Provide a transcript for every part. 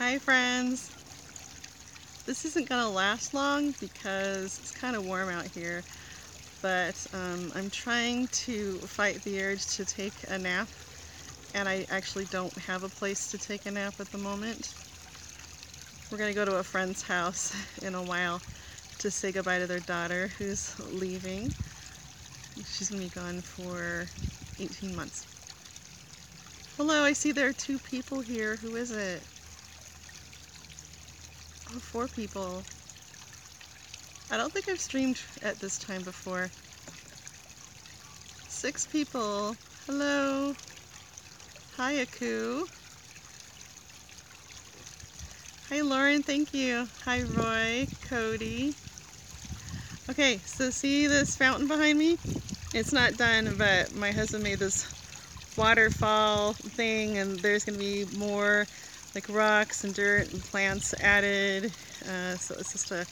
Hi friends! This isn't gonna last long because it's kind of warm out here, but I'm trying to fight the urge to take a nap, and I actually don't have a place to take a nap at the moment. We're gonna go to a friend's house in a while to say goodbye to their daughter who's leaving. She's gonna be gone for 18 months. Hello, I see there are 2 people here. Who is it? Oh, 4 people. I don't think I've streamed at this time before. 6 people. Hello. Hi, Aku. Hi, Lauren. Thank you. Hi, Roy, Cody. Okay, so see this fountain behind me? It's not done, but my husband made this waterfall thing, and there's going to be more like rocks and dirt and plants added. So it's just a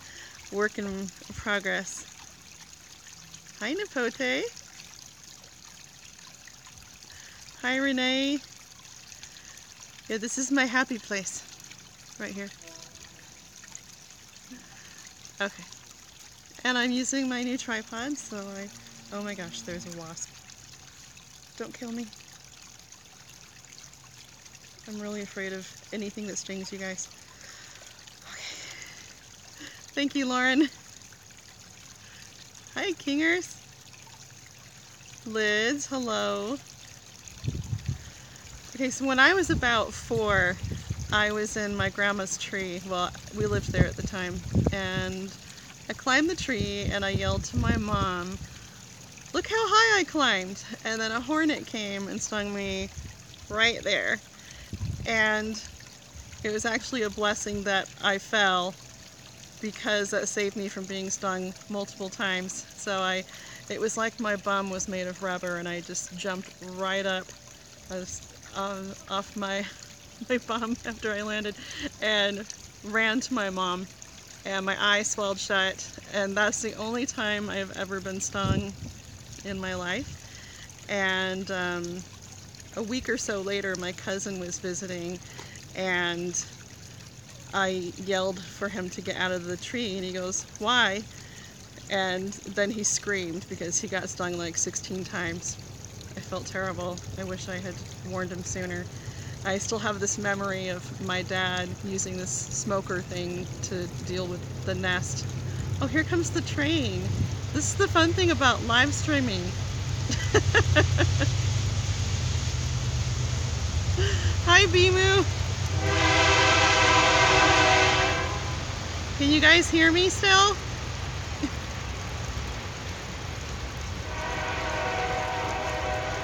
work in progress. Hi, Napote. Hi, Renee. Yeah, this is my happy place right here. Okay. And I'm using my new tripod, so oh my gosh, there's a wasp. Don't kill me. I'm really afraid of anything that stings you guys. Okay. Thank you, Lauren. Hi, Kingers. Liz, hello. Okay, so when I was about 4, I was in my grandma's tree. Well, we lived there at the time. And I climbed the tree and I yelled to my mom, "Look how high I climbed!" And then a hornet came and stung me right there. And it was actually a blessing that I fell, because that saved me from being stung multiple times. So it was like my bum was made of rubber, and I just jumped right up. I was off my bum after I landed and ran to my mom, and my eye swelled shut, and that's the only time I've ever been stung in my life. And a week or so later, my cousin was visiting, and I yelled for him to get out of the tree, and he goes, "Why?" And then he screamed because he got stung like 16 times. I felt terrible. I wish I had warned him sooner. I still have this memory of my dad using this smoker thing to deal with the nest. Oh, here comes the train. This is the fun thing about live streaming. Hi, Bimu. Can you guys hear me still?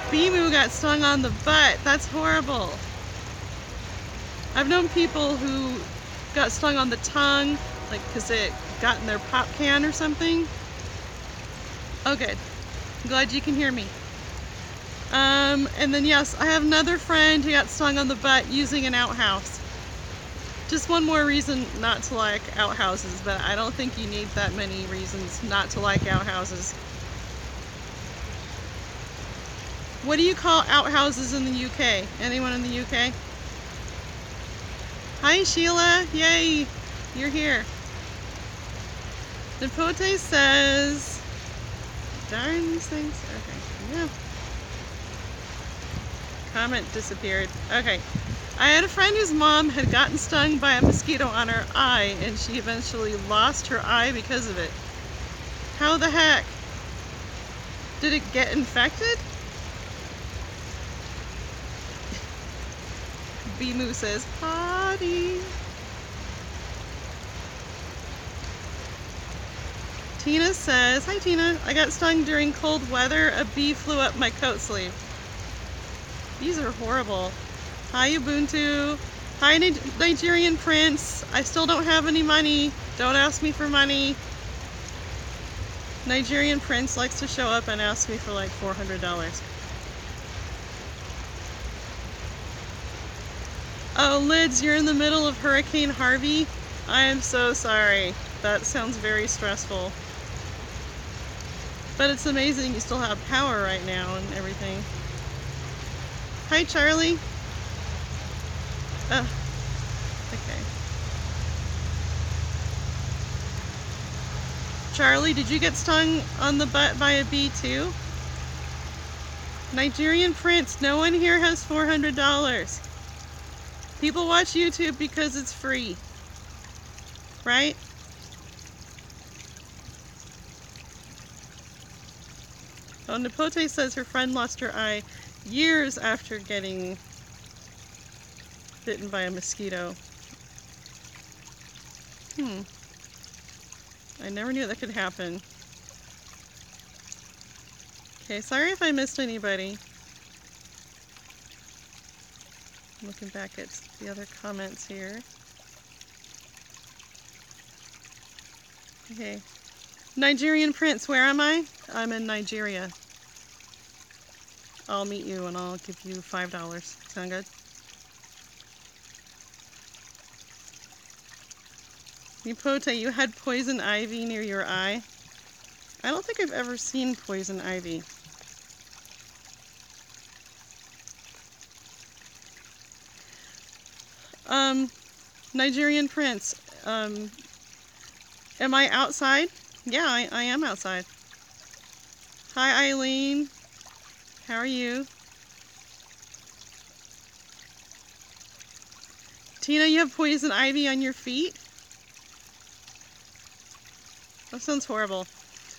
Bimu got stung on the butt. That's horrible. I've known people who got stung on the tongue, like because it got in their pop can or something. Oh, good. I'm glad you can hear me. And then yes, I have another friend who got stung on the butt using an outhouse. Just one more reason not to like outhouses, but I don't think you need that many reasons not to like outhouses. What do you call outhouses in the UK? Anyone in the UK? Hi, Sheila. Yay, you're here. Napote says, darn these things. Okay, yeah. Comment disappeared. Okay. I had a friend whose mom had gotten stung by a mosquito on her eye, and she eventually lost her eye because of it. How the heck? Did it get infected? Bimu says, "Potty." Tina says, hi Tina, I got stung during cold weather. A bee flew up my coat sleeve. These are horrible. Hi, Ubuntu. Hi, Nigerian Prince. I still don't have any money. Don't ask me for money. Nigerian Prince likes to show up and ask me for like $400. Oh, Lids, you're in the middle of Hurricane Harvey? I am so sorry. That sounds very stressful. But it's amazing you still have power right now and everything. Hi, Charlie. Okay. Charlie, did you get stung on the butt by a bee too? Nigerian Prince, no one here has $400. People watch YouTube because it's free, right? Oh, Nipote says her friend lost her eye years after getting bitten by a mosquito. I never knew that could happen. Okay, sorry if I missed anybody. I'm looking back at the other comments here. Okay. Nigerian Prince, where am I? I'm in Nigeria. I'll meet you and I'll give you $5. Sound good? Nipote, you had poison ivy near your eye? I don't think I've ever seen poison ivy. Nigerian Prince, am I outside? Yeah, I am outside. Hi, Eileen. How are you? Tina, you have poison ivy on your feet? That sounds horrible.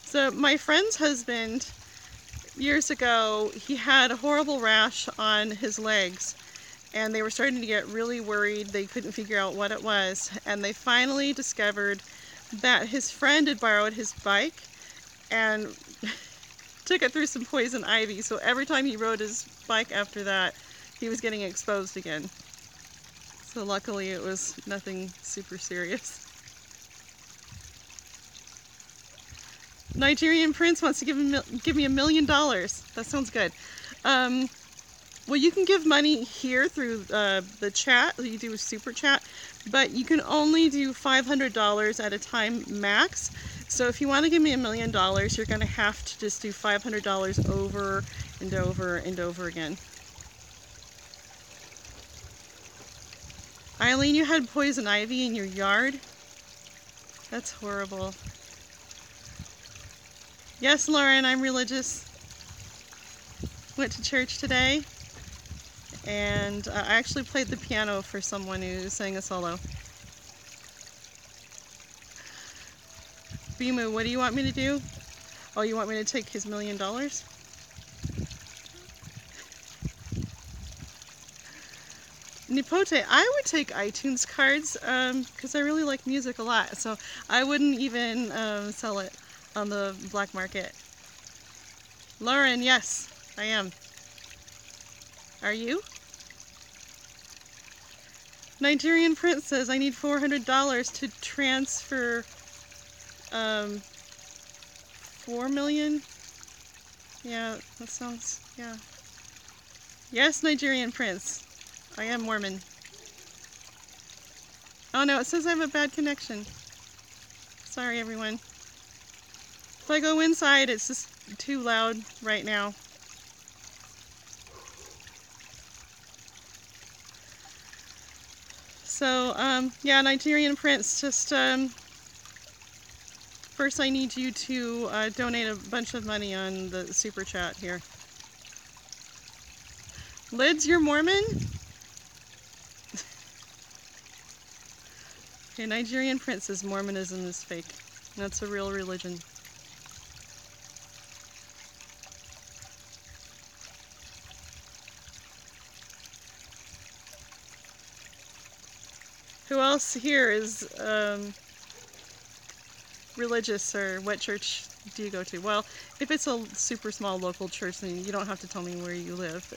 So my friend's husband, years ago, he had a horrible rash on his legs, and they were starting to get really worried. They couldn't figure out what it was, and they finally discovered that his friend had borrowed his bike and took it through some poison ivy, so every time he rode his bike after that, he was getting exposed again. So luckily it was nothing super serious. Nigerian Prince wants to give me $1 million. That sounds good. Well, you can give money here through the chat. You do a super chat, but you can only do $500 at a time max. So if you want to give me $1 million, you're going to have to just do $500 over and over and over again. Eileen, you had poison ivy in your yard? That's horrible. Yes, Lauren, I'm religious. Went to church today, and I actually played the piano for someone who sang a solo. Bimu, what do you want me to do? Oh, you want me to take his $1 million? Nipote, I would take iTunes cards because I really like music a lot, so I wouldn't even sell it on the black market. Lauren, yes, I am. Are you? Nigerian Prince says I need $400 to transfer 4 million. Yeah, that sounds, yeah. Yes, Nigerian Prince. I am Mormon. Oh no, it says I have a bad connection. Sorry, everyone. If I go inside, it's just too loud right now. So, yeah, Nigerian Prince, just, first I need you to donate a bunch of money on the super chat here. Lids, you're Mormon? Okay, Nigerian Prince says Mormonism is fake. That's a real religion. Who else here is religious, or what church do you go to? Well, if it's a super small local church, then you don't have to tell me where you live.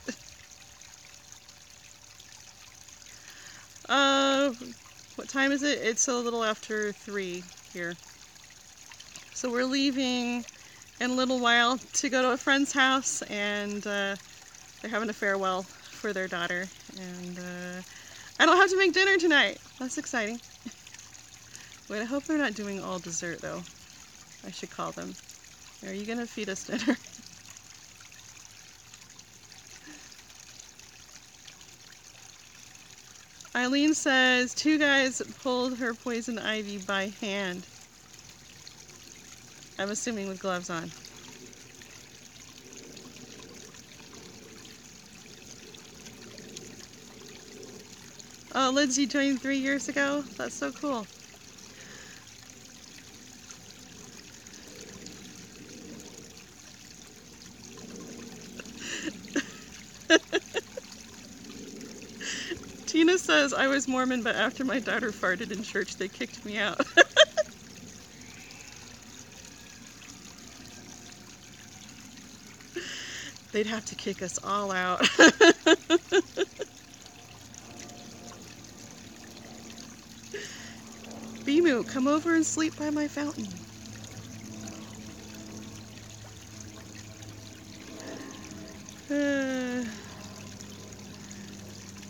What time is it? It's a little after 3 here. So we're leaving in a little while to go to a friend's house, and they're having a farewell for their daughter. And I don't have to make dinner tonight. That's exciting. Wait, I hope they're not doing all dessert though. I should call them. Are you gonna feed us dinner? Eileen says 2 guys pulled her poison ivy by hand. I'm assuming with gloves on. Oh, Lindsay joined 3 years ago? That's so cool. Tina says, I was Mormon, but after my daughter farted in church, they kicked me out. They'd have to kick us all out. Bimu, come over and sleep by my fountain.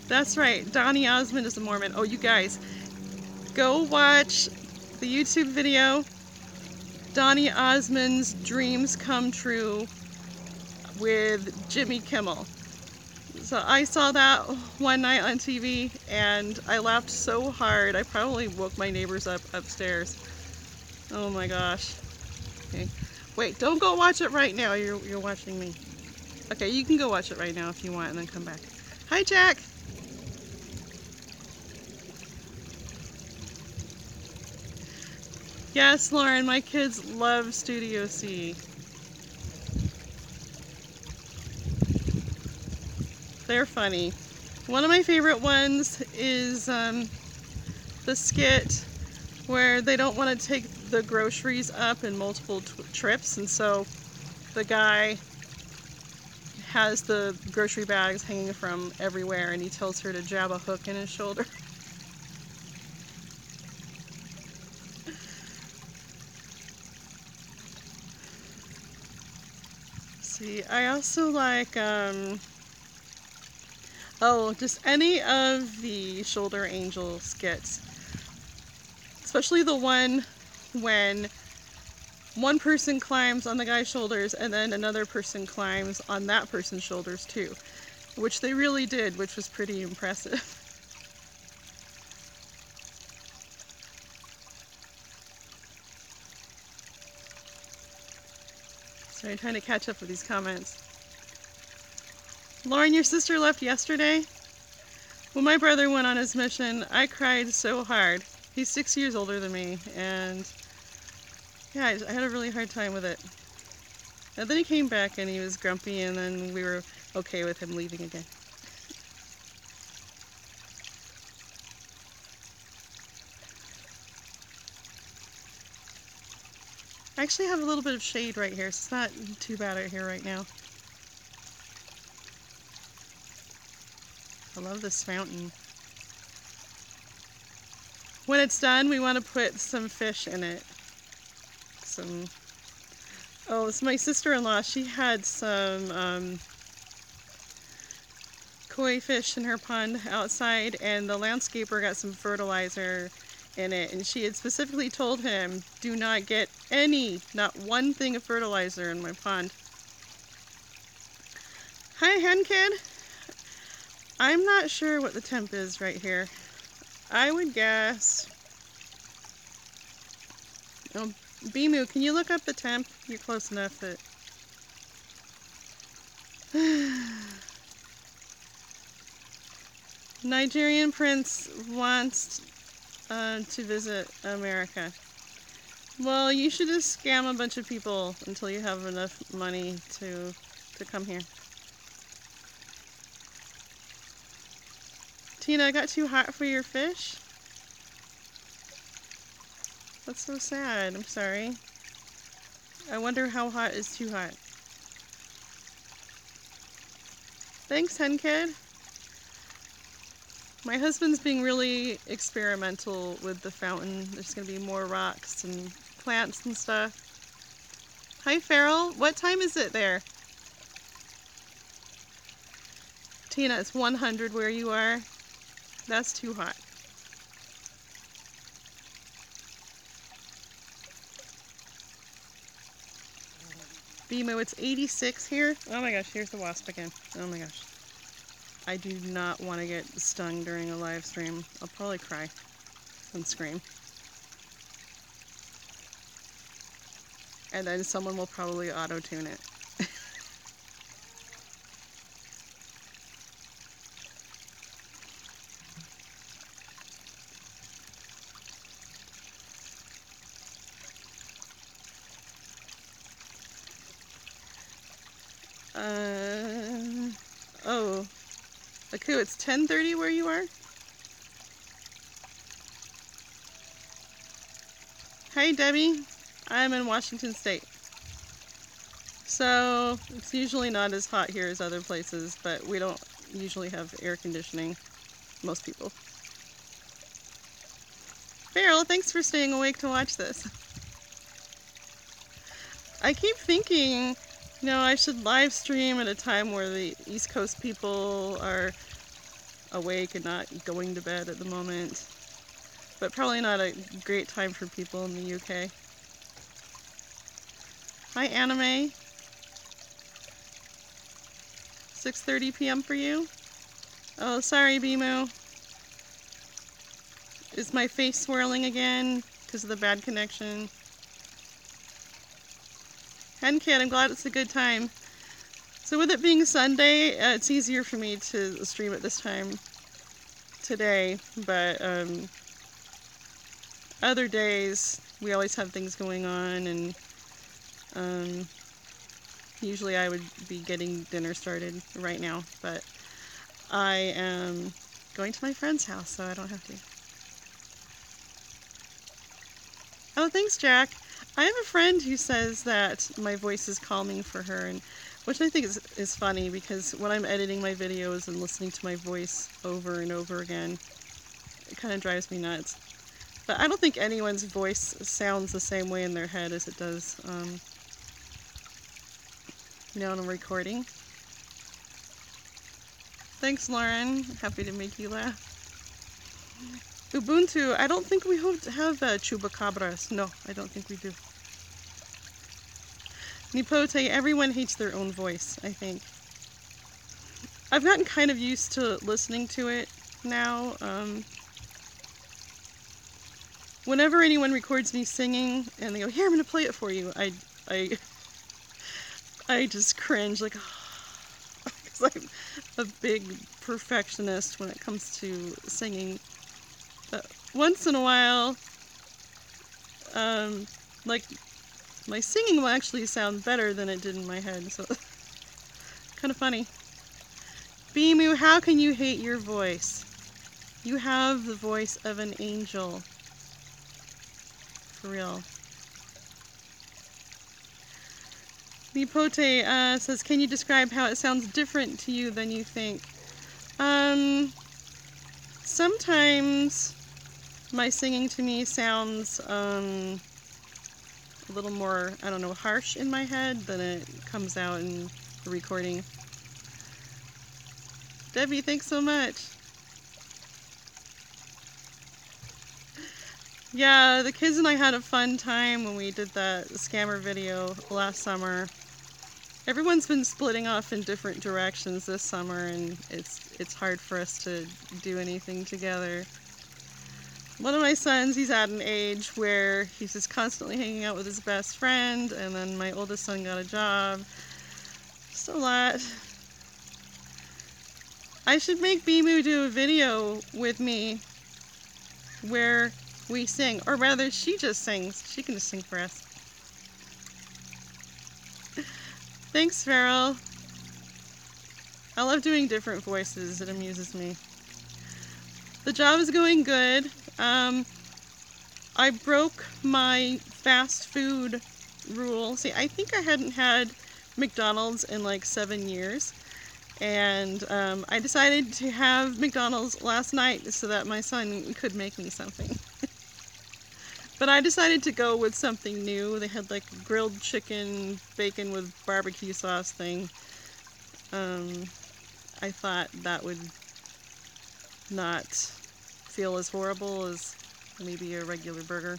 That's right, Donny Osmond is a Mormon. Oh, you guys, go watch the YouTube video, Donny Osmond's Dreams Come True with Jimmy Kimmel. So I saw that one night on TV and I laughed so hard I probably woke my neighbors up upstairs. Oh my gosh. Okay. Wait, don't go watch it right now. You're watching me. Okay, you can go watch it right now if you want and then come back. Hi, Jack. Yes, Lauren, my kids love Studio C. They're funny. One of my favorite ones is the skit where they don't want to take the groceries up in multiple trips, and so the guy has the grocery bags hanging from everywhere and he tells her to jab a hook in his shoulder. See, I also like just any of the shoulder angel skits, especially the one when one person climbs on the guy's shoulders and then another person climbs on that person's shoulders too, which they really did, which was pretty impressive. So I'm trying to catch up with these comments. Lauren, your sister left yesterday? When my brother went on his mission, I cried so hard. He's 6 years older than me, and yeah, I had a really hard time with it. And then he came back and he was grumpy, and then we were okay with him leaving again. I actually have a little bit of shade right here, so it's not too bad out here right now. I love this fountain. When it's done, we want to put some fish in it. Oh, it's my sister-in-law. She had some koi fish in her pond outside, and the landscaper got some fertilizer in it, and she had specifically told him, do not get not one thing of fertilizer in my pond. Hi, hen kid. I'm not sure what the temp is right here. I would guess... Oh, Bimu, can you look up the temp? You're close enough that... Nigerian prince wants to visit America. Well, you should just scam a bunch of people until you have enough money to come here. Tina, I got too hot for your fish? That's so sad. I'm sorry. I wonder how hot is too hot. Thanks, hen kid. My husband's being really experimental with the fountain. There's going to be more rocks and plants and stuff. Hi, Farrell. What time is it there? Tina, it's 100 where you are. That's too hot. Bimu, it's 86 here. Oh my gosh, here's the wasp again. Oh my gosh. I do not want to get stung during a live stream. I'll probably cry and scream. and then someone will probably auto-tune it. Oh, Aku, it's 10:30 where you are? Hi, Debbie. I'm in Washington State. So, it's usually not as hot here as other places, but we don't usually have air conditioning. Most people. Farrell, thanks for staying awake to watch this. I keep thinking, I should live stream at a time where the East Coast people are awake and not going to bed at the moment. But probably not a great time for people in the UK. Hi, Anime. 6:30 p.m. for you? Oh, sorry, Bimu. Is my face swirling again because of the bad connection? Hen Kid, I'm glad it's a good time. So with it being Sunday, it's easier for me to stream at this time today, but other days we always have things going on, and usually I would be getting dinner started right now, but I am going to my friend's house, so I don't have to. Oh, thanks, Jack. I have a friend who says that my voice is calming for her, and which I think is funny, because when I'm editing my videos and listening to my voice over and over again, it kind of drives me nuts. But I don't think anyone's voice sounds the same way in their head as it does on a recording. Thanks, Lauren. Happy to make you laugh. Ubuntu, I don't think we have chupacabras. No, I don't think we do. Nipote, everyone hates their own voice, I think. I've gotten kind of used to listening to it now. Whenever anyone records me singing and they go, "Here, I'm going to play it for you," I just cringe, like, because I'm a big perfectionist when it comes to singing. But once in a while, like, my singing will actually sound better than it did in my head, so kind of funny. Bimu, how can you hate your voice? You have the voice of an angel. For real. Nipote says, can you describe how it sounds different to you than you think? Sometimes my singing to me sounds a little more, I don't know, harsh in my head than it comes out in the recording. Debbie, thanks so much. Yeah, the kids and I had a fun time when we did that scammer video last summer. Everyone's been splitting off in different directions this summer, and it's hard for us to do anything together. One of my sons, he's at an age where he's just constantly hanging out with his best friend, and then my oldest son got a job. Just a lot. I should make Bimu do a video with me where we sing, or rather she just sings. She can just sing for us. Thanks, Farrell. I love doing different voices. It amuses me. The job is going good. I broke my fast food rule. See, I think I hadn't had McDonald's in like 7 years. And I decided to have McDonald's last night so that my son could make me something. But I decided to go with something new. They had like grilled chicken, bacon with barbecue sauce thing. I thought that would not feel as horrible as maybe a regular burger.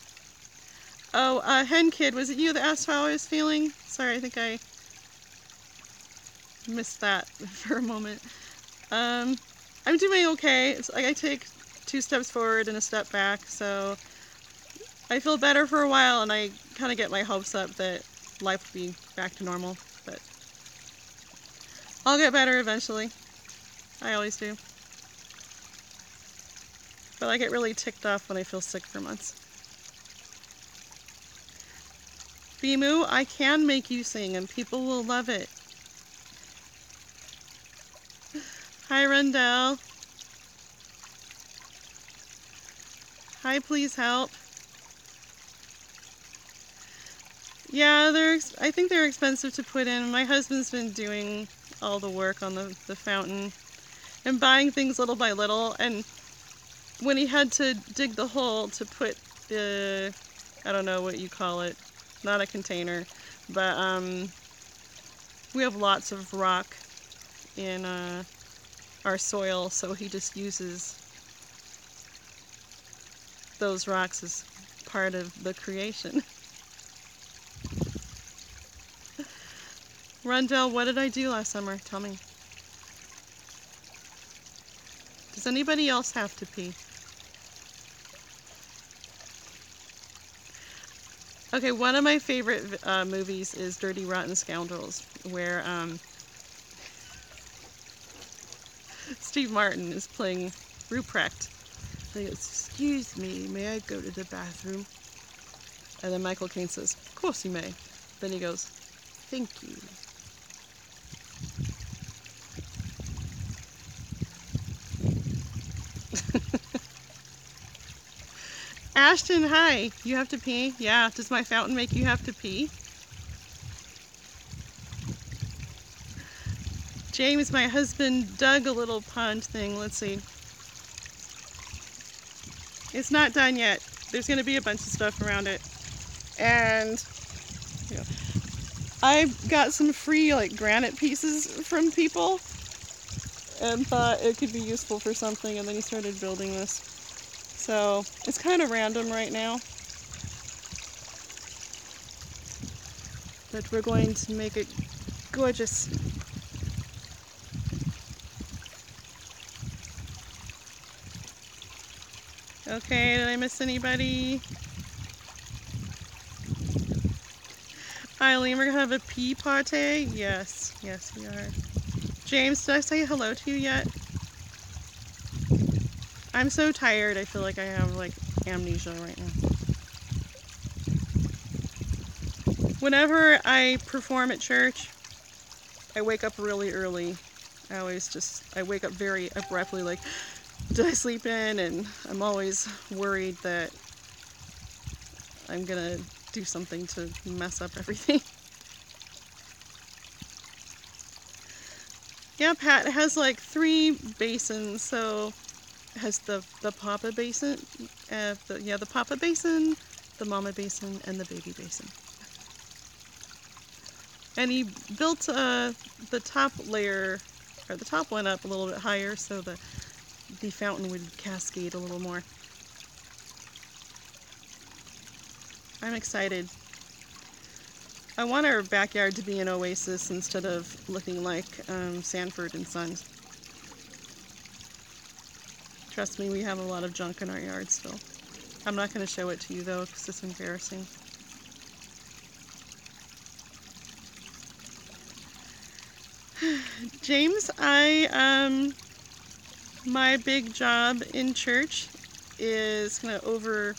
Oh, Hen Kid, was it you that asked how I was feeling? Sorry, I think I missed that for a moment. I'm doing okay. It's like I take 2 steps forward and a step back, so I feel better for a while, and I kind of get my hopes up that life will be back to normal, but I'll get better eventually. I always do. But I get really ticked off when I feel sick for months. Bimu, I can make you sing and people will love it. Hi, Rundell. Hi, please help. Yeah, I think they're expensive to put in. My husband's been doing all the work on the fountain and buying things little by little. And when he had to dig the hole to put the, I don't know what you call it, not a container, but we have lots of rock in our soil, so he just uses those rocks as part of the creation. Rundell, what did I do last summer? Tell me. Does anybody else have to pee? Okay, one of my favorite movies is Dirty Rotten Scoundrels, where Steve Martin is playing Ruprecht. He goes, "Excuse me, may I go to the bathroom?" And then Michael Caine says, "Of course you may." Then he goes, "Thank you." Ashton, hi. You have to pee? Yeah. Does my fountain make you have to pee? James, my husband, dug a little pond thing. Let's see. It's not done yet. There's going to be a bunch of stuff around it. And I got some free granite pieces from people and thought it could be useful for something, and then he started building this. So it's kind of random right now. But we're going to make it gorgeous. Okay, did I miss anybody? Eileen, we're gonna have a pea party? Yes, yes we are. James, did I say hello to you yet? I'm so tired, I feel like I have amnesia right now. Whenever I perform at church, I wake up really early. I wake up very abruptly, like, did I sleep in? And I'm always worried that I'm gonna do something to mess up everything. Yeah, Pat, it has 3 basins, so it has the papa basin, the papa basin, the mama basin, and the baby basin. And he built the top layer, or the top one up a little bit higher so the fountain would cascade a little more. I'm excited. I want our backyard to be an oasis instead of looking like Sanford and Sons. Trust me, we have a lot of junk in our yard still. I'm not going to show it to you though because it's embarrassing. James, my big job in church is kind of over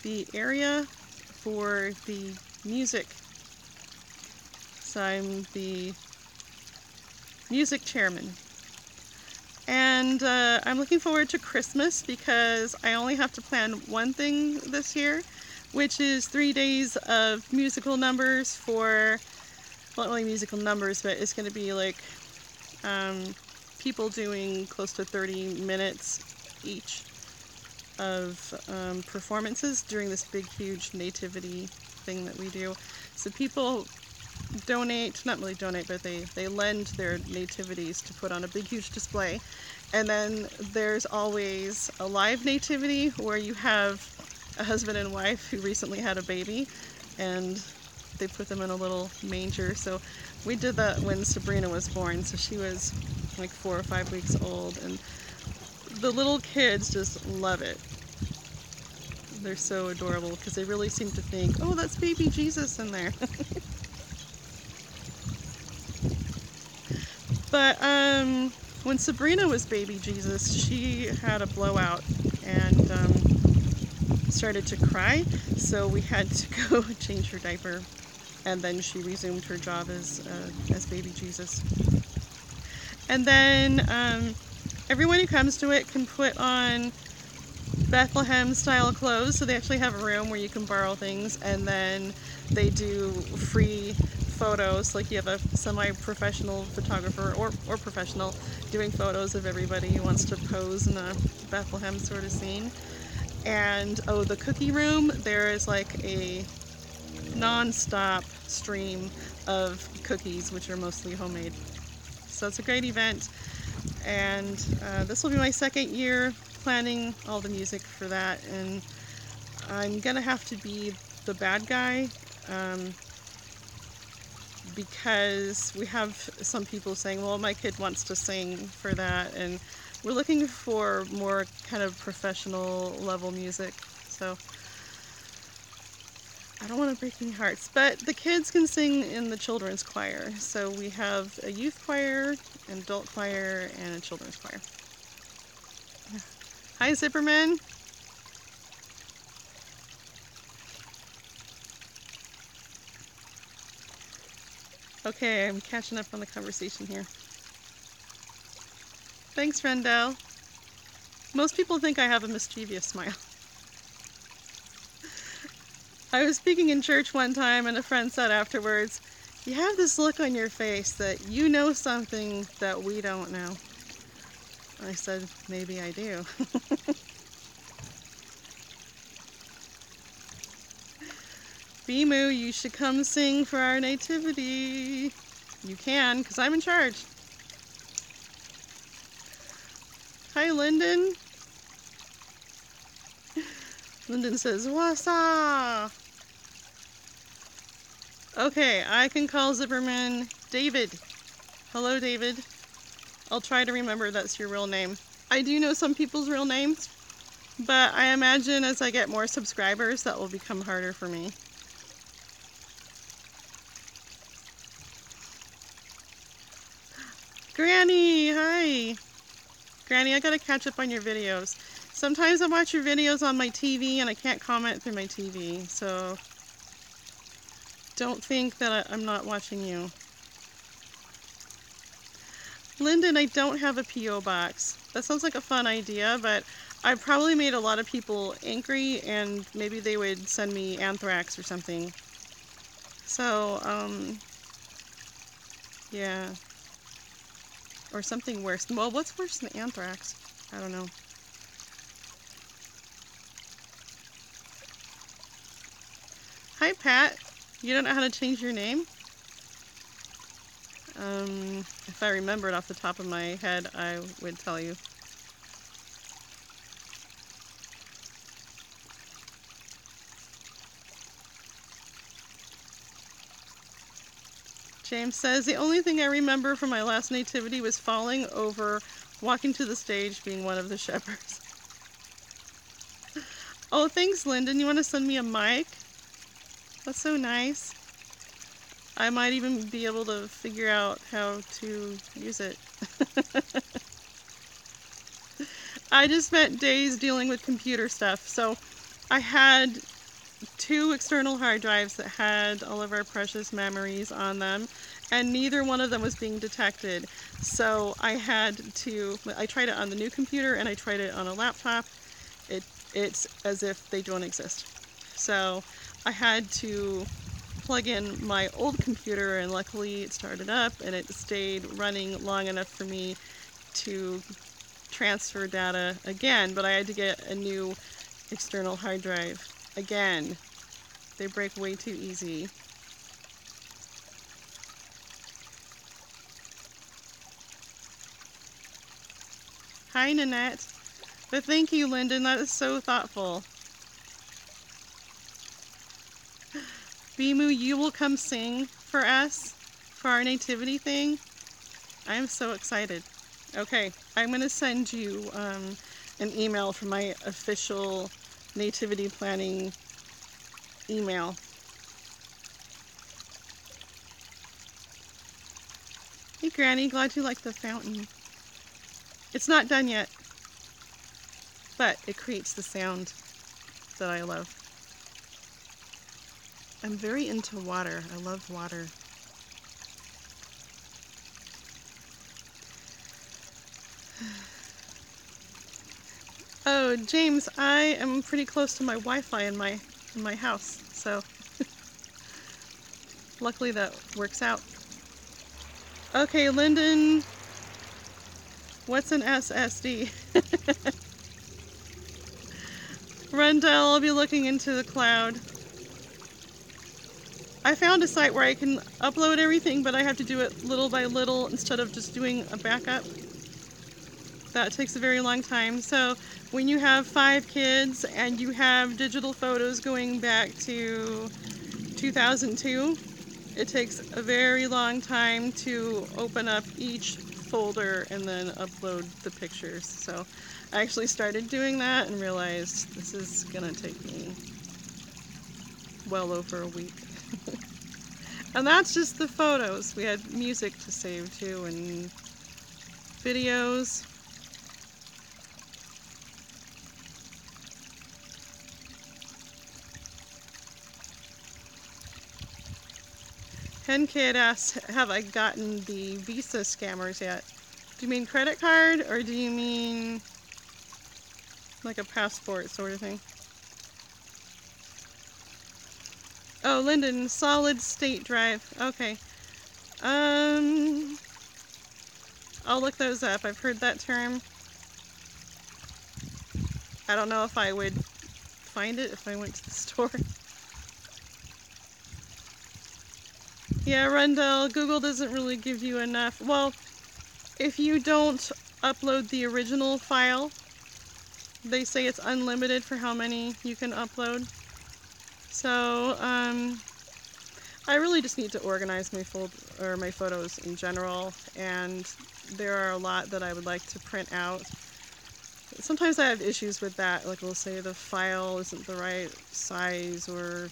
the area for the music. So I'm the music chairman. And I'm looking forward to Christmas because I only have to plan one thing this year, which is 3 days of musical numbers for, well, not only musical numbers, but it's going to be people doing close to 30 minutes each of performances during this big, huge nativity thing that we do. So people donate, not really donate, but they lend their nativities to put on a big, huge display. And then there's always a live nativity where you have a husband and wife who recently had a baby, and they put them in a little manger. So we did that when Sabrina was born, so she was 4 or 5 weeks old, and the little kids just love it. They're so adorable because they really seem to think, oh, that's baby Jesus in there. But when Sabrina was baby Jesus, she had a blowout and started to cry, so we had to go change her diaper, and then she resumed her job as baby Jesus. And then everyone who comes to it can put on Bethlehem style clothes, so they actually have a room where you can borrow things, and then they do free photos, like you have a semi-professional photographer or professional doing photos of everybody who wants to pose in a Bethlehem sort of scene. And oh, the cookie room, there is like a non-stop stream of cookies, which are mostly homemade. So it's a great event, and this will be my second year planning all the music for that, and I'm gonna have to be the bad guy because we have some people saying, well, my kid wants to sing for that, and we're looking for more kind of professional level music. So I don't want to break any hearts, but the kids can sing in the children's choir. So we have a youth choir, an adult choir, and a children's choir. Hi, Zipperman. Okay, I'm catching up on the conversation here. Thanks, Rendell. Most people think I have a mischievous smile. I was speaking in church one time, and a friend said afterwards, you have this look on your face that you know something that we don't know. I said, maybe I do. Bimu, you should come sing for our nativity. You can, because I'm in charge. Hi, Lyndon. Lyndon says, wassa. Okay, I can call Zipperman David. Hello, David. I'll try to remember that's your real name. I do know some people's real names, but I imagine as I get more subscribers, that will become harder for me. Granny, hi. Granny, I gotta catch up on your videos. Sometimes I watch your videos on my TV and I can't comment through my TV, so don't think that I'm not watching you. Lyndon, I don't have a P.O. box. That sounds like a fun idea, but I probably made a lot of people angry, and maybe they would send me anthrax or something. So, yeah. Or something worse. Well, what's worse than anthrax? I don't know. Hi, Pat. You don't know how to change your name? If I remembered off the top of my head, I would tell you. James says, the only thing I remember from my last nativity was falling over, walking to the stage, being one of the shepherds. Oh, thanks, Lyndon. You want to send me a mic? That's so nice. I might even be able to figure out how to use it. I just spent days dealing with computer stuff. So I had 2 external hard drives that had all of our precious memories on them, and neither one of them was being detected. So I tried it on the new computer and I tried it on a laptop. It's as if they don't exist. So I had to plug in my old computer, and luckily it started up and it stayed running long enough for me to transfer data again, but I had to get a new external hard drive again. They break way too easy. Hi, Nanette. But thank you, Lyndon. That is so thoughtful. Bimu, you will come sing for us for our nativity thing. I am so excited. Okay, I'm going to send you an email from my official nativity planning email. Hey Granny, glad you like the fountain. It's not done yet, but it creates the sound that I love. I'm very into water. I love water. Oh, James, I am pretty close to my Wi-Fi in my house, so luckily that works out. Okay, Lyndon, what's an SSD? Rendell, I'll be looking into the cloud. I found a site where I can upload everything, but I have to do it little by little instead of just doing a backup. That takes a very long time. So when you have 5 kids and you have digital photos going back to 2002, it takes a very long time to open up each folder and then upload the pictures. So I actually started doing that and realized this is gonna take me well over a week. And that's just the photos. We had music to save too and videos. Hen Kid asks, have I gotten the Visa scammers yet? Do you mean credit card or do you mean like a passport sort of thing? Oh, Lyndon, solid state drive. Okay. I'll look those up. I've heard that term. I don't know if I would find it if I went to the store. Yeah, Rendell, Google doesn't really give you enough. Well, if you don't upload the original file, they say it's unlimited for how many you can upload. So, I really just need to organize my my photos in general, and there are a lot that I would like to print out. Sometimes I have issues with that, like we'll say the file isn't the right size or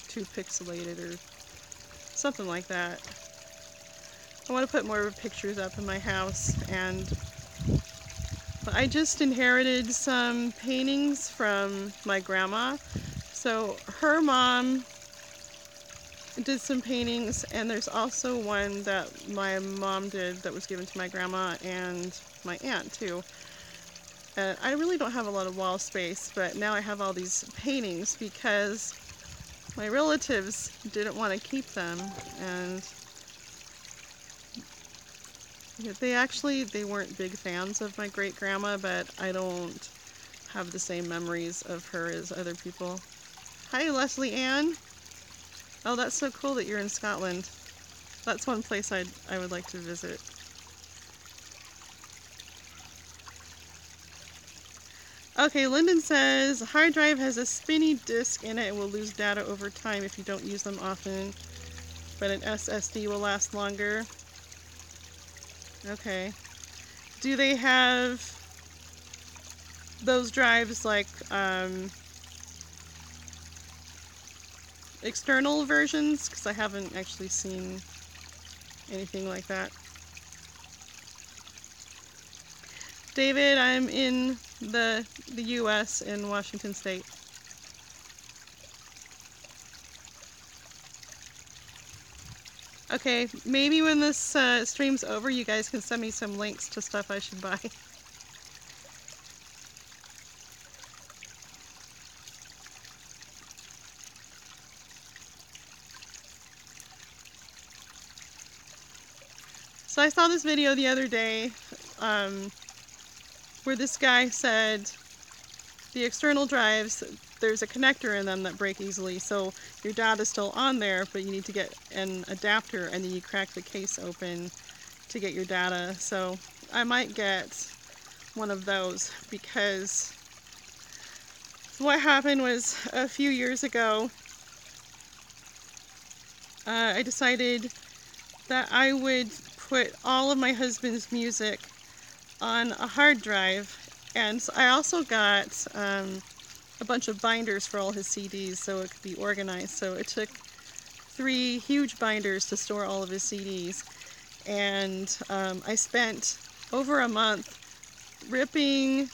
too pixelated or something like that. I want to put more pictures up in my house, and I just inherited some paintings from my grandma. So her mom did some paintings, and there's also one that my mom did that was given to my grandma and my aunt too. I really don't have a lot of wall space, but now I have all these paintings because my relatives didn't want to keep them, and they weren't big fans of my great grandma, but I don't have the same memories of her as other people. Hi, Leslie Ann. Oh, that's so cool that you're in Scotland. That's one place I would like to visit. Okay, Lyndon says, hard drive has a spinny disk in it and will lose data over time if you don't use them often, but an SSD will last longer. Okay. Do they have those drives like external versions? Because I haven't actually seen anything like that. David, I'm in the US in Washington State. Okay, maybe when this stream's over, you guys can send me some links to stuff I should buy. So I saw this video the other day where this guy said the external drives, there's a connector in them that break easily, so your data's still on there, but you need to get an adapter and then you crack the case open to get your data. So I might get one of those, because what happened was a few years ago I decided that I would put all of my husband's music on a hard drive, and so I also got a bunch of binders for all his CDs so it could be organized. So it took 3 huge binders to store all of his CDs, and I spent over a month ripping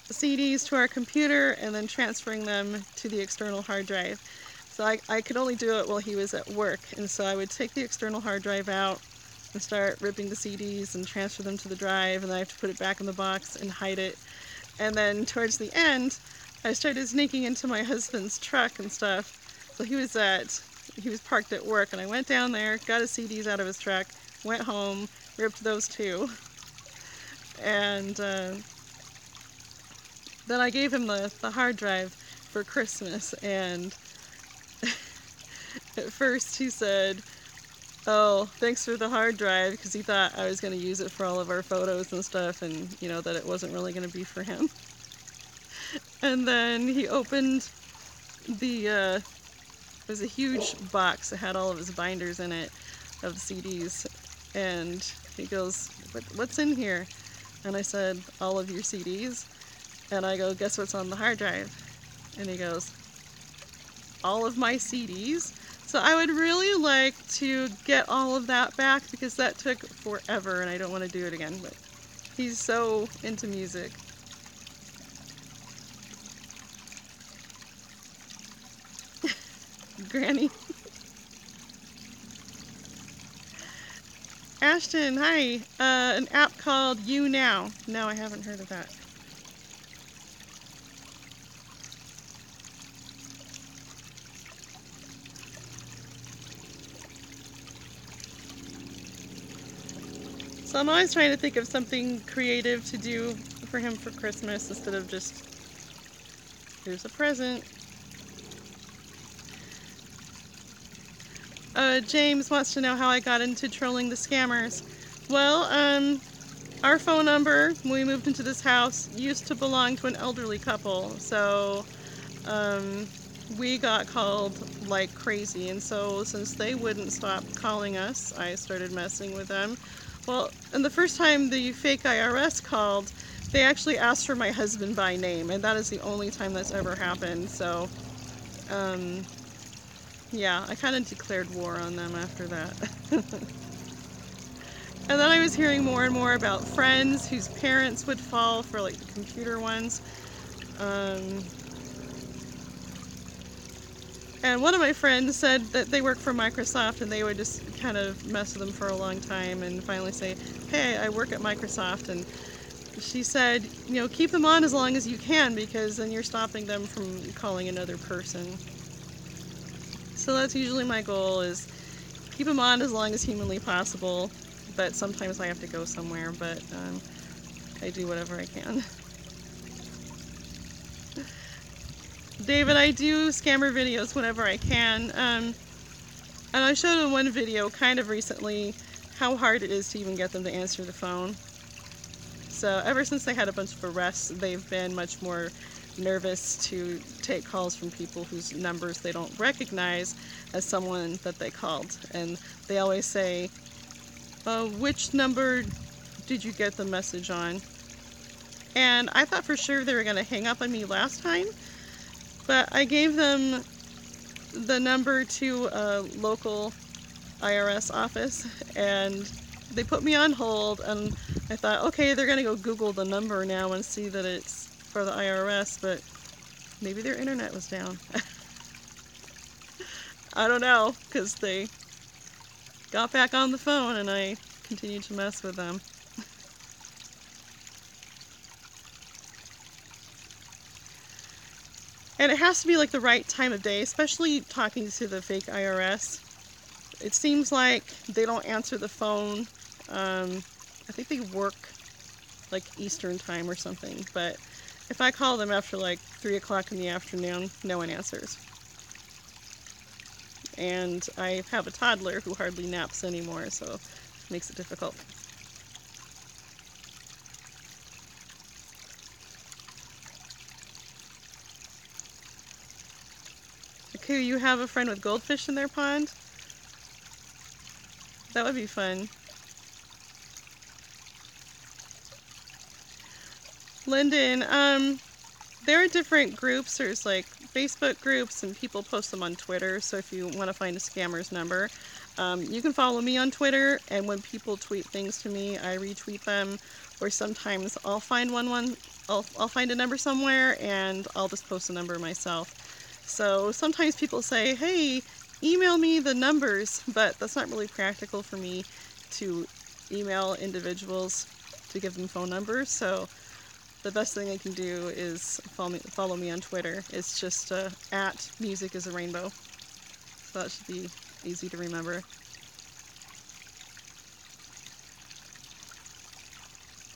CDs to our computer and then transferring them to the external hard drive. So I could only do it while he was at work, and so I would take the external hard drive out and start ripping the CDs and transfer them to the drive, and then I have to put it back in the box and hide it. And then towards the end, I started sneaking into my husband's truck and stuff. So he was parked at work, and I went down there, got his CDs out of his truck, went home, ripped those too. And then I gave him the hard drive for Christmas, and at first he said, "Oh, thanks for the hard drive," because he thought I was going to use it for all of our photos and stuff, and that it wasn't really going to be for him. And then he opened it was a huge box that had all of his binders in it of the CDs, and he goes, "What's in here?" And I said, "All of your CDs." And I go, "Guess what's on the hard drive?" And he goes, "All of my CDs?" So I would really like to get all of that back, because that took forever and I don't want to do it again. But he's so into music. Granny. Ashton, hi. An app called You Now. No, I haven't heard of that. So I'm always trying to think of something creative to do for him for Christmas instead of just, here's a present. James wants to know how I got into trolling the scammers. Well, our phone number when we moved into this house used to belong to an elderly couple, so we got called like crazy, and so since they wouldn't stop calling us, I started messing with them. Well, and the first time the fake IRS called, they actually asked for my husband by name, and that is the only time that's ever happened. So yeah, I kind of declared war on them after that. And then I was hearing more and more about friends whose parents would fall for like the computer ones. And one of my friends said that they work for Microsoft, and they would just kind of mess with them for a long time and finally say, "Hey, I work at Microsoft." And she said, keep them on as long as you can, because then you're stopping them from calling another person. So that's usually my goal, is keep them on as long as humanly possible. But sometimes I have to go somewhere, but I do whatever I can. David, I do scammer videos whenever I can. And I showed in one video kind of recently how hard it is to even get them to answer the phone. So ever since they had a bunch of arrests, they've been much more nervous to take calls from people whose numbers they don't recognize as someone that they called. And they always say, "Which number did you get the message on?" And I thought for sure they were going to hang up on me last time, but I gave them the number to a local IRS office, and they put me on hold, and I thought, okay, they're going to go Google the number now and see that it's for the IRS, but maybe their internet was down. I don't know, because they got back on the phone and I continued to mess with them. And it has to be like the right time of day, especially talking to the fake IRS. It seems like they don't answer the phone. I think they work like Eastern time or something, but if I call them after like 3 o'clock in the afternoon, no one answers. And I have a toddler who hardly naps anymore, so it makes it difficult. Okay, you have a friend with goldfish in their pond? That would be fun. Lyndon, there are different groups. There's like Facebook groups, and people post them on Twitter, so if you want to find a scammer's number. You can follow me on Twitter, and when people tweet things to me, I retweet them, or sometimes I'll find I'll find a number somewhere, and I'll just post a number myself. So sometimes people say, hey, email me the numbers, but that's not really practical for me to email individuals to give them phone numbers. So the best thing I can do is follow me on Twitter. It's just at Music is a Rainbow. So that should be easy to remember.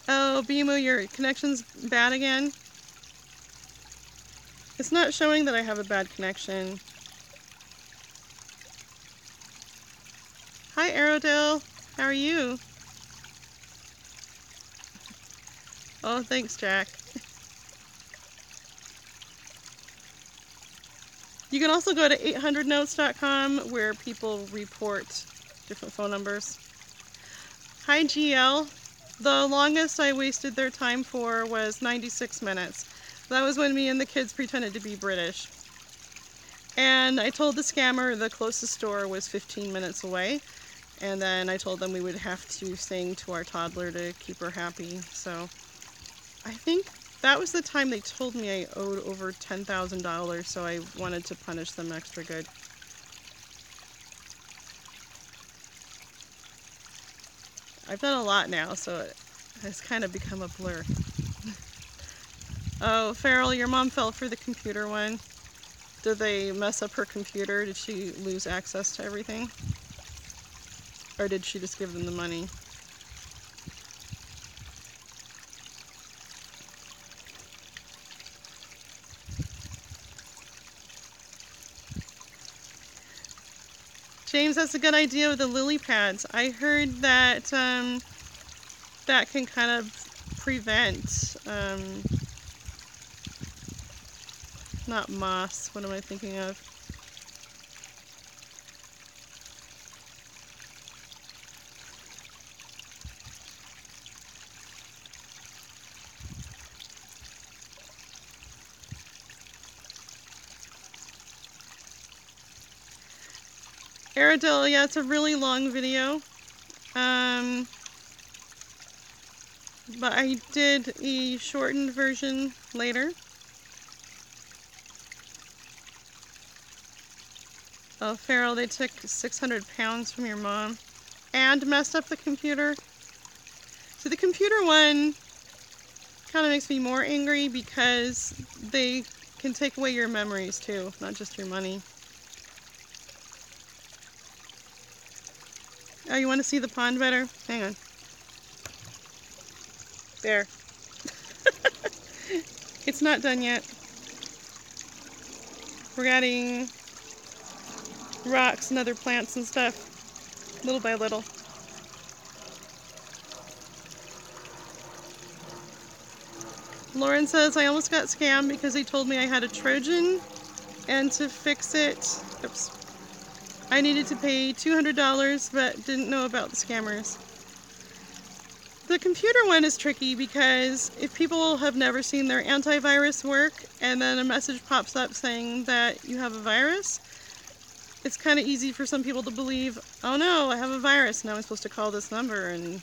Oh, BMO, your connection's bad again? It's not showing that I have a bad connection. Hi, Aerodale. How are you? Oh, thanks, Jack. You can also go to 800notes.com where people report different phone numbers. Hi, GL. The longest I wasted their time for was 96 minutes. That was when me and the kids pretended to be British. And I told the scammer the closest store was 15 minutes away. And then I told them we would have to sing to our toddler to keep her happy. So I think that was the time they told me I owed over $10,000, so I wanted to punish them extra good. I've done a lot now, so it has kind of become a blur. Oh, Farrell, your mom fell for the computer one. Did they mess up her computer? Did she lose access to everything? Or did she just give them the money? James, that's a good idea with the lily pads. I heard that that can kind of prevent, not moss, what am I thinking of? Aerodil, yeah, it's a really long video. But I did a shortened version later. Oh, Farrell, they took 600 pounds from your mom and messed up the computer. So the computer one kind of makes me more angry because they can take away your memories too, not just your money. Oh, you want to see the pond better? Hang on. There. It's not done yet. We're adding rocks and other plants and stuff, little by little. Lauren says, I almost got scammed because they told me I had a Trojan, and to fix it, oops, I needed to pay $200, but didn't know about the scammers. The computer one is tricky because if people have never seen their antivirus work and then a message pops up saying that you have a virus, it's kind of easy for some people to believe, oh no, I have a virus, now I'm supposed to call this number. And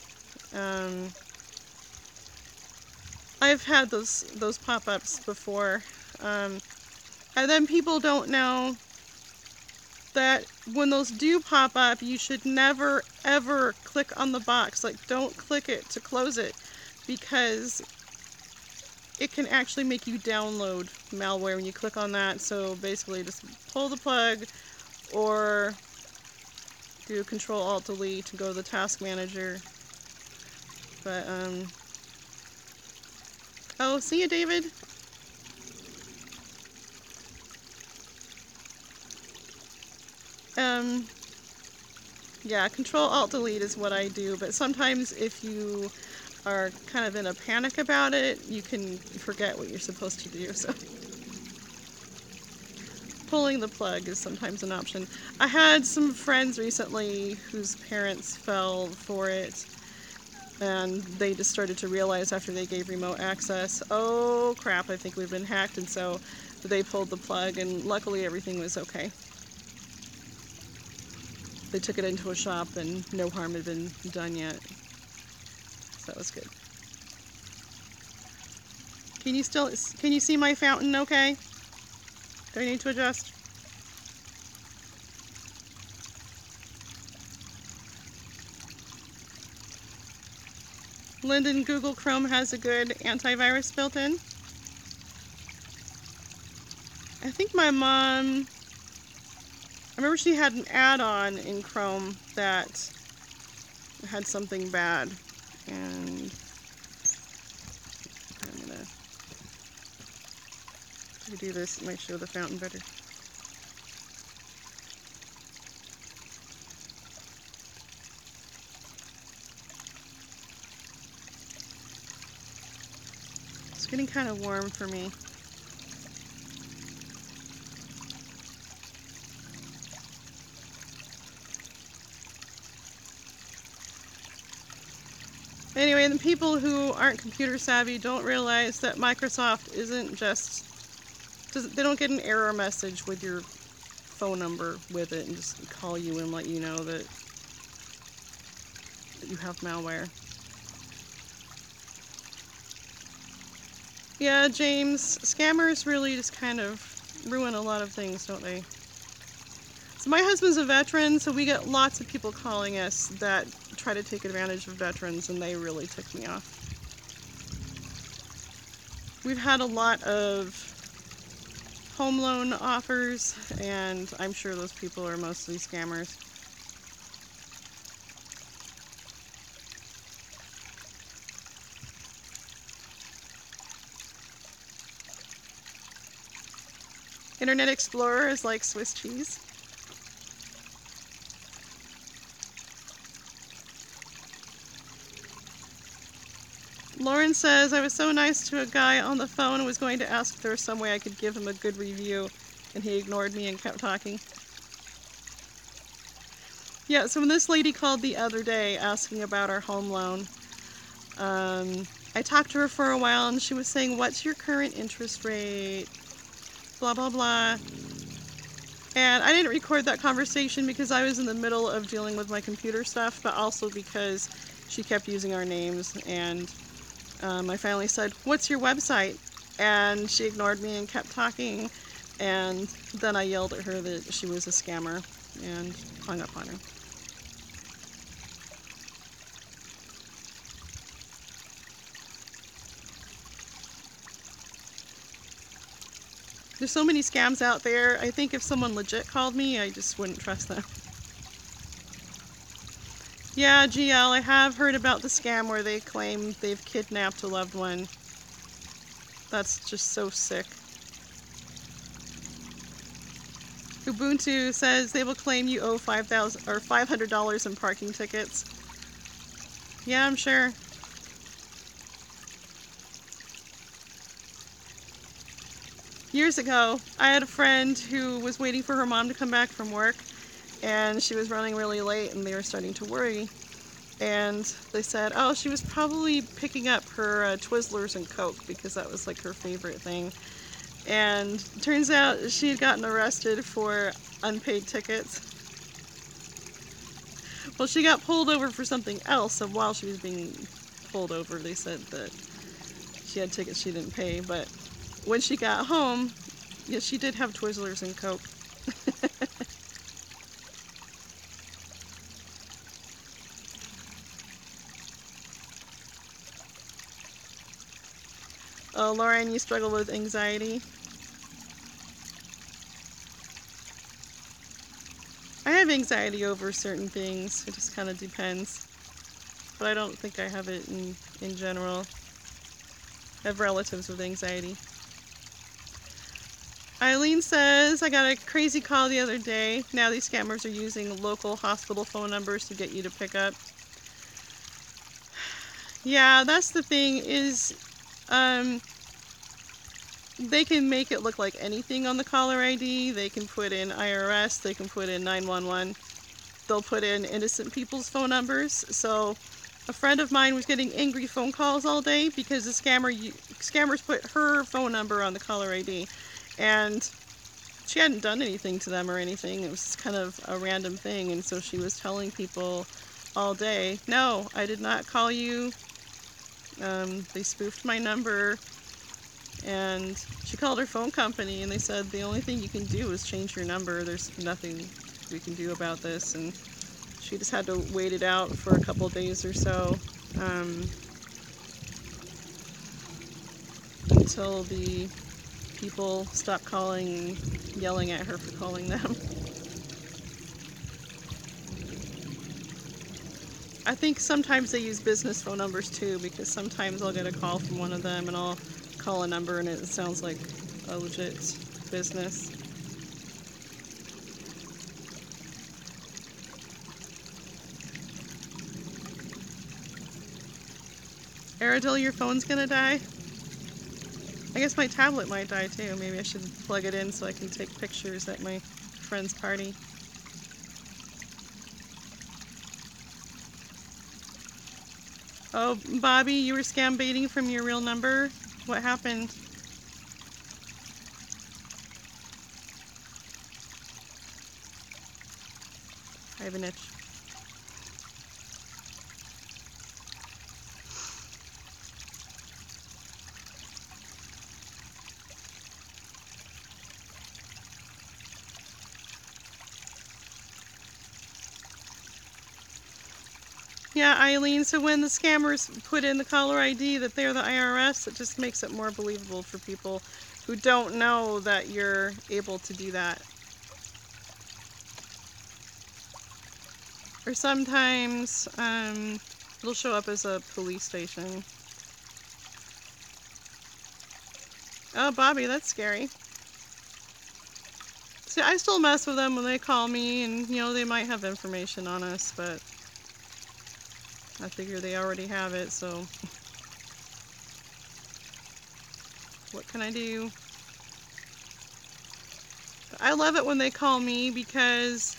I've had those pop-ups before. And then people don't know that when those do pop up, you should never ever click on the box. Like, don't click it to close it, because it can actually make you download malware when you click on that. So basically just pull the plug or do Control-Alt-Delete to go to the task manager. But oh, see you, David. Yeah, Control-Alt-Delete is what I do, but sometimes if you are kind of in a panic about it, you can forget what you're supposed to do, so pulling the plug is sometimes an option. I had some friends recently whose parents fell for it, and they just started to realize after they gave remote access, oh crap, I think we've been hacked, and so they pulled the plug, and luckily everything was okay. they took it into a shop and no harm had been done yet. So that was good. Can you see my fountain okay? Do I need to adjust? Lyndon, Google Chrome has a good antivirus built in. I think my mom, I remember she had an add-on in Chrome that had something bad, and I'm gonna redo this. It might show the fountain better. It's getting kind of warm for me. Anyway, the people who aren't computer savvy don't realize that Microsoft isn't just, they don't get an error message with your phone number with it and just call you and let you know that you have malware. Yeah, James, scammers really just kind of ruin a lot of things, don't they? So my husband's a veteran, so we get lots of people calling us that try to take advantage of veterans, and they really tick me off. We've had a lot of home loan offers, and I'm sure those people are mostly scammers. Internet Explorer is like Swiss cheese. Lauren says, I was so nice to a guy on the phone and was going to ask if there was some way I could give him a good review, and he ignored me and kept talking. Yeah, so when this lady called the other day asking about our home loan, I talked to her for a while and she was saying, what's your current interest rate? Blah, blah, blah. And I didn't record that conversation because I was in the middle of dealing with my computer stuff, but also because she kept using our names, and I finally said, what's your website? And she ignored me and kept talking, and then I yelled at her that she was a scammer and hung up on her. There's so many scams out there. I think if someone legit called me, I just wouldn't trust them. Yeah, GL, I have heard about the scam where they claim they've kidnapped a loved one. That's just so sick. Ubuntu says they will claim you owe $500 in parking tickets. Yeah, I'm sure. Years ago, I had a friend who was waiting for her mom to come back from work, and she was running really late and they were starting to worry. And they said, oh, she was probably picking up her Twizzlers and Coke because that was like her favorite thing. And turns out she had gotten arrested for unpaid tickets. Well, she got pulled over for something else, and while she was being pulled over, they said that she had tickets she didn't pay. But when she got home, yes, she did have Twizzlers and Coke. Oh, Lauren, you struggle with anxiety? I have anxiety over certain things. It just kind of depends. But I don't think I have it in general. I have relatives with anxiety. Eileen says, I got a crazy call the other day. Now these scammers are using local hospital phone numbers to get you to pick up. Yeah, that's the thing is, they can make it look like anything on the caller ID. They can put in IRS, they can put in 911. They'll put in innocent people's phone numbers. So a friend of mine was getting angry phone calls all day because the scammers put her phone number on the caller ID. And she hadn't done anything to them or anything. It was kind of a random thing, and so she was telling people all day, no, I did not call you. They spoofed my number, and she called her phone company, and they said the only thing you can do is change your number. There's nothing we can do about this, and she just had to wait it out for a couple days or so until the people stopped calling and yelling at her for calling them. I think sometimes they use business phone numbers too, because sometimes I'll get a call from one of them and I'll call a number and it sounds like a legit business. Aerodil, your phone's gonna die? I guess my tablet might die too. Maybe I should plug it in so I can take pictures at my friend's party. Oh, Bobby, you were scam baiting from your real number? What happened? I have an itch. Yeah, Eileen, so when the scammers put in the caller ID that they're the IRS, it just makes it more believable for people who don't know that you're able to do that. Or sometimes it'll show up as a police station. Oh, Bobby, that's scary. See, I still mess with them when they call me, and you know, they might have information on us, but I figure they already have it, so what can I do? I love it when they call me because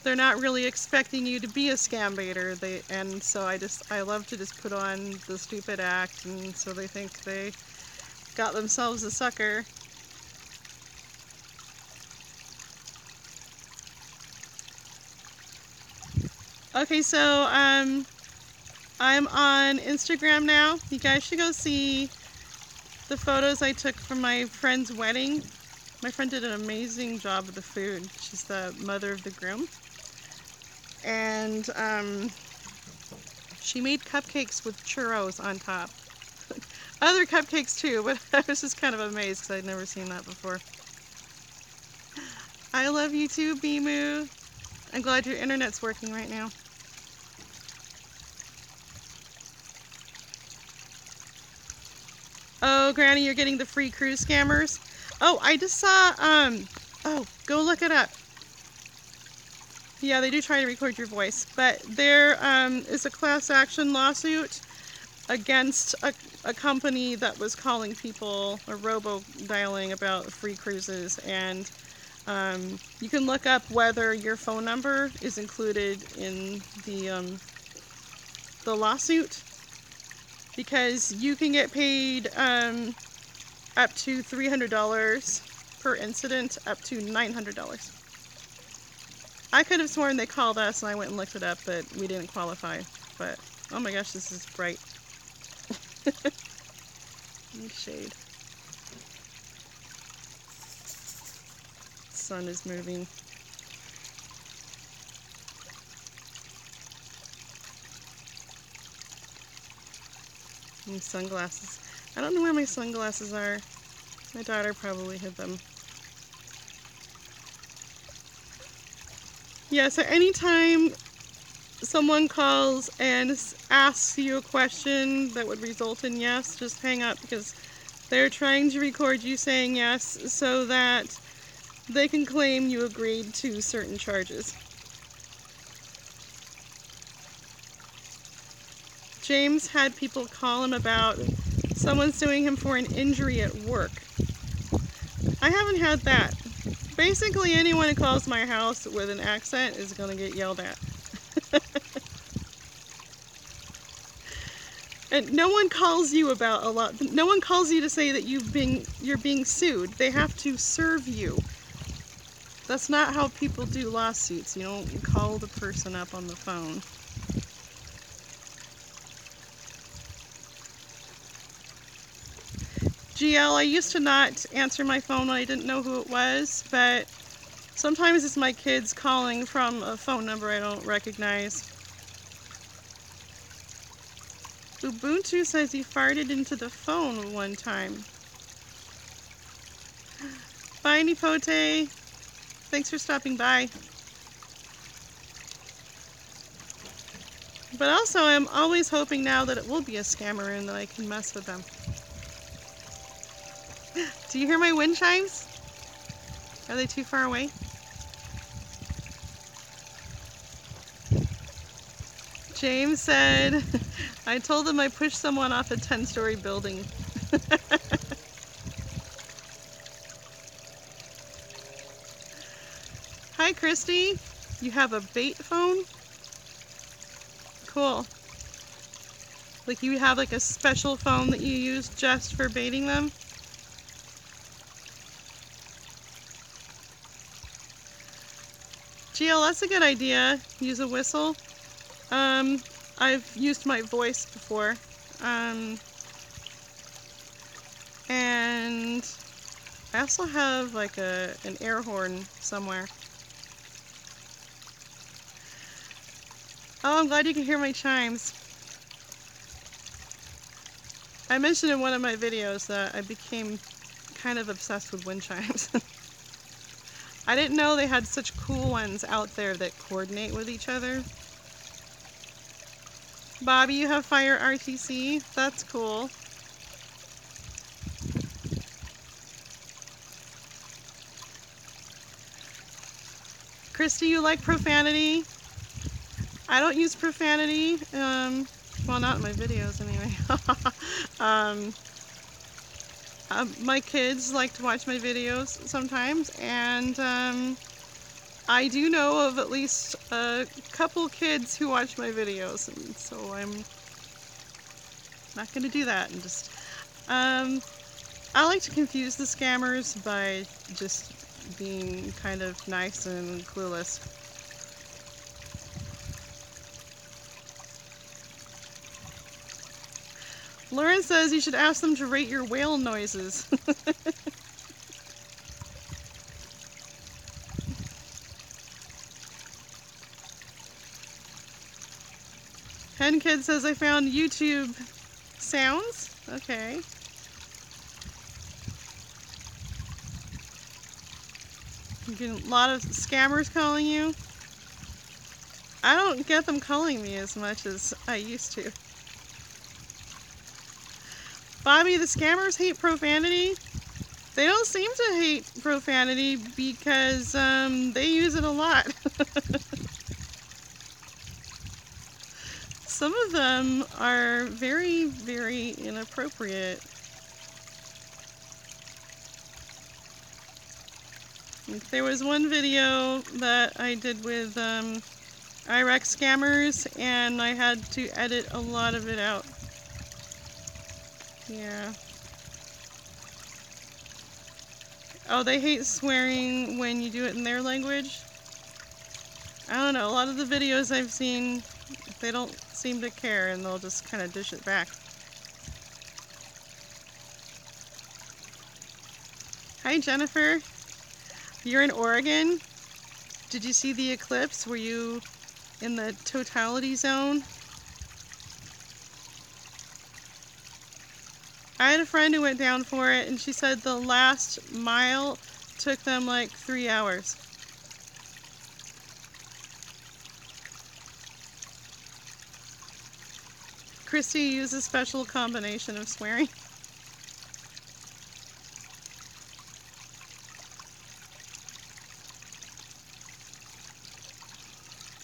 they're not really expecting you to be a scam baiter. And so I love to just put on the stupid act, and so they think they got themselves a sucker. Okay, so I'm on Instagram now. You guys should go see the photos I took from my friend's wedding. My friend did an amazing job with the food. She's the mother of the groom. And she made cupcakes with churros on top. Other cupcakes too, but I was just kind of amazed because I'd never seen that before. I love you too, Bimu. I'm glad your internet's working right now. Oh, Granny, you're getting the free cruise scammers? Oh, I just saw, oh, go look it up. Yeah, they do try to record your voice, but there is a class action lawsuit against a company that was calling people, or robo-dialing about free cruises, and you can look up whether your phone number is included in the lawsuit, because you can get paid up to $300 per incident, up to $900. I could have sworn they called us and I went and looked it up, but we didn't qualify. But, oh my gosh, this is bright. Shade. Sun is moving. And sunglasses. I don't know where my sunglasses are. My daughter probably hid them. Yeah, so anytime someone calls and asks you a question that would result in yes, just hang up, because they're trying to record you saying yes so that they can claim you agreed to certain charges. James had people call him about someone suing him for an injury at work. I haven't had that. Basically, anyone who calls my house with an accent is going to get yelled at. And no one calls you about a lot. No one calls you to say that you're being sued. They have to serve you. That's not how people do lawsuits. You don't call the person up on the phone. GL, I used to not answer my phone when I didn't know who it was, but sometimes it's my kids calling from a phone number I don't recognize. Ubuntu says he farted into the phone one time. Bye, Nipote. Thanks for stopping by. But also, I'm always hoping now that it will be a scammer and that I can mess with them. Do you hear my wind chimes? Are they too far away? James said, I told them I pushed someone off a 10-story building. Hi, Christy. You have a bait phone? Cool. Like you have like a special phone that you use just for baiting them? GL, that's a good idea. Use a whistle. I've used my voice before. And I also have like an air horn somewhere. Oh, I'm glad you can hear my chimes. I mentioned in one of my videos that I became kind of obsessed with wind chimes. I didn't know they had such cool ones out there that coordinate with each other. Bobby, you have Fire RTC? That's cool. Christy, you like profanity? I don't use profanity. Well, not in my videos anyway. My kids like to watch my videos sometimes, and I do know of at least a couple kids who watch my videos, and so I'm not going to do that. And just, I like to confuse the scammers by just being kind of nice and clueless. Lauren says you should ask them to rate your whale noises. Hen Kid says I found YouTube sounds. Okay. You get a lot of scammers calling you. I don't get them calling me as much as I used to. Bobby, the scammers hate profanity. They don't seem to hate profanity because they use it a lot. Some of them are very, very inappropriate. There was one video that I did with Iraq scammers, and I had to edit a lot of it out. Yeah. Oh, they hate swearing when you do it in their language? I don't know, a lot of the videos I've seen, they don't seem to care and they'll just kind of dish it back. Hi, Jennifer. You're in Oregon? Did you see the eclipse? Were you in the totality zone? I had a friend who went down for it, and she said the last mile took them like 3 hours. Christy used a special combination of swearing.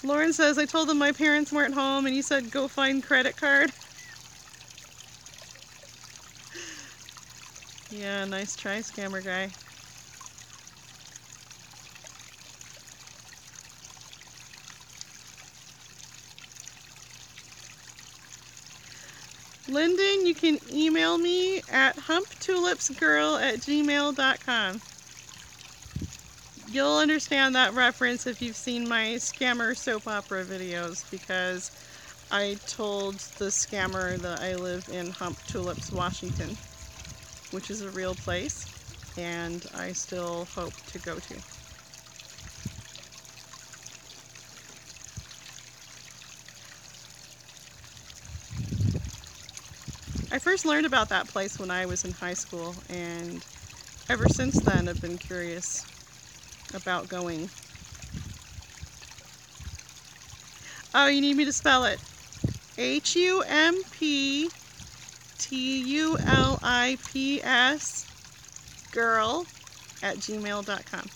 Lauren says, I told them my parents weren't home, and you said go find credit card. Yeah, nice try, scammer guy. Lyndon, you can email me at humptulipsgirl@gmail.com. You'll understand that reference if you've seen my scammer soap opera videos, because I told the scammer that I live in Hump Tulips, Washington, which is a real place, and I still hope to go to. I first learned about that place when I was in high school, and ever since then I've been curious about going. Oh, you need me to spell it. HUMPTULIPS girl@gmail.com.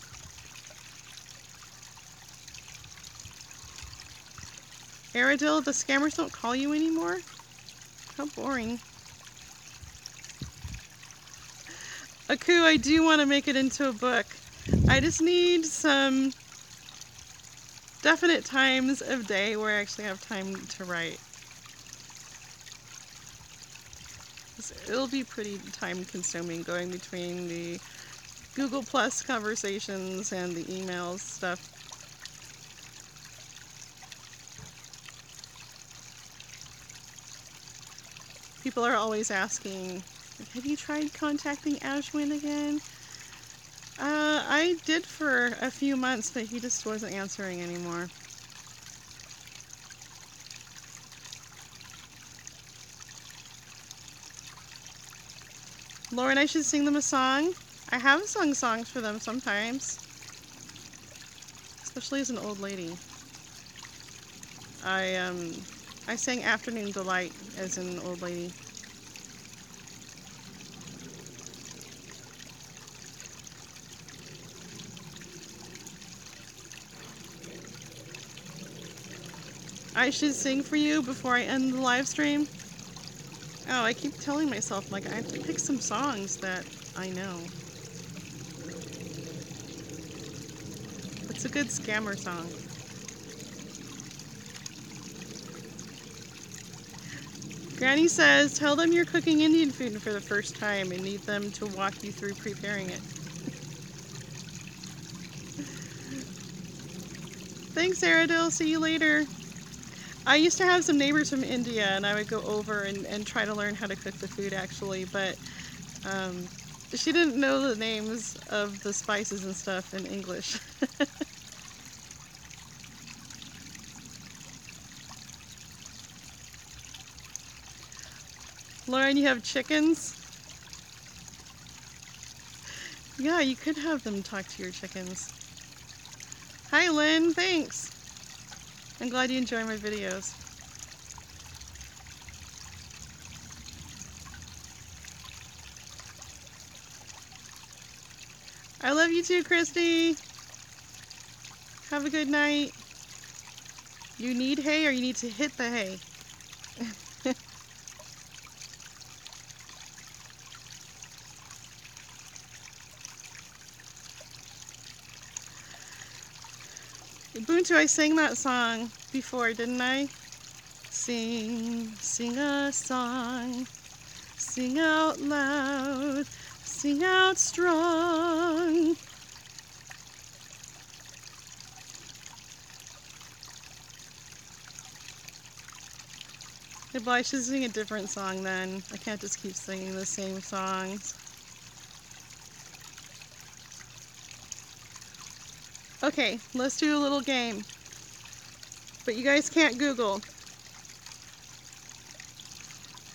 Aradil, the scammers don't call you anymore? How boring. Aku, I do want to make it into a book. I just need some definite times of day where I actually have time to write. It'll be pretty time consuming going between the Google Plus conversations and the emails stuff. People are always asking, have you tried contacting Ashwin again? I did for a few months, but he just wasn't answering anymore. Lauren, I should sing them a song. I have sung songs for them sometimes, especially as an old lady. I sang Afternoon Delight as an old lady. I should sing for you before I end the live stream. Oh, I keep telling myself, like, I have to pick some songs that I know. What's a good scammer song? Granny says, tell them you're cooking Indian food for the first time and need them to walk you through preparing it. Thanks, Aradil. See you later. I used to have some neighbors from India, and I would go over and try to learn how to cook the food, actually, but she didn't know the names of the spices and stuff in English. Lauren, you have chickens? Yeah, you could have them talk to your chickens. Hi, Lynn. Thanks. I'm glad you enjoy my videos. I love you too, Christy. Have a good night. You need hay, or you need to hit the hay? Ubuntu, I sang that song before, didn't I? Sing, sing a song, sing out loud, sing out strong. Well, I should sing a different song then. I can't just keep singing the same songs. Okay, let's do a little game. But you guys can't Google.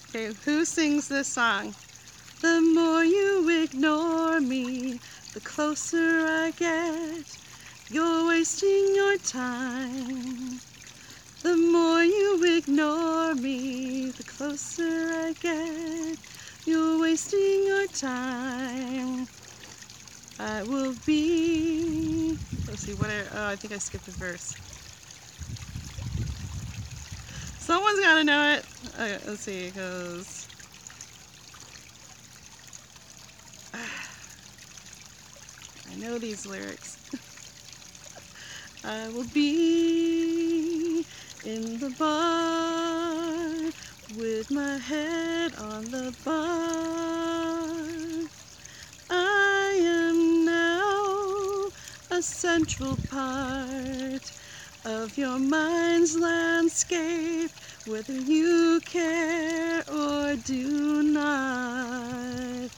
Okay, who sings this song? The more you ignore me, the closer I get. You're wasting your time. The more you ignore me, the closer I get. You're wasting your time. I will be... Let's see, I think I skipped a verse. Someone's gotta know it. Okay, let's see, it goes... I know these lyrics. I will be in the bar with my head on the bar. I am now a a central part of your mind's landscape, whether you care or do not.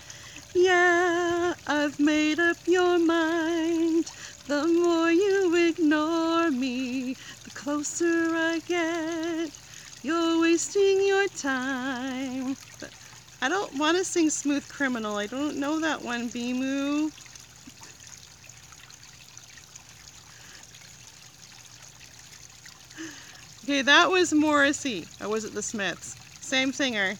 Yeah, I've made up your mind. The more you ignore me, the closer I get. You're wasting your time. But I don't want to sing Smooth Criminal. I don't know that one, Bimu. Okay, that was Morrissey. Or was it the Smiths? Same singer.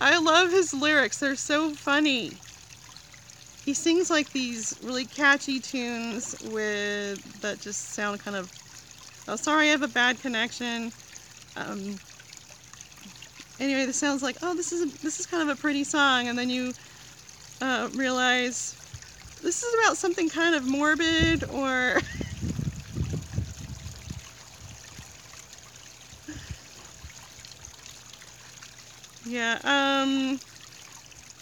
I love his lyrics. They're so funny. He sings like these really catchy tunes that just sound kind of, oh, sorry, I have a bad connection. Anyway, this sounds like, oh, this is kind of a pretty song, and then you realize this is about something kind of morbid or yeah,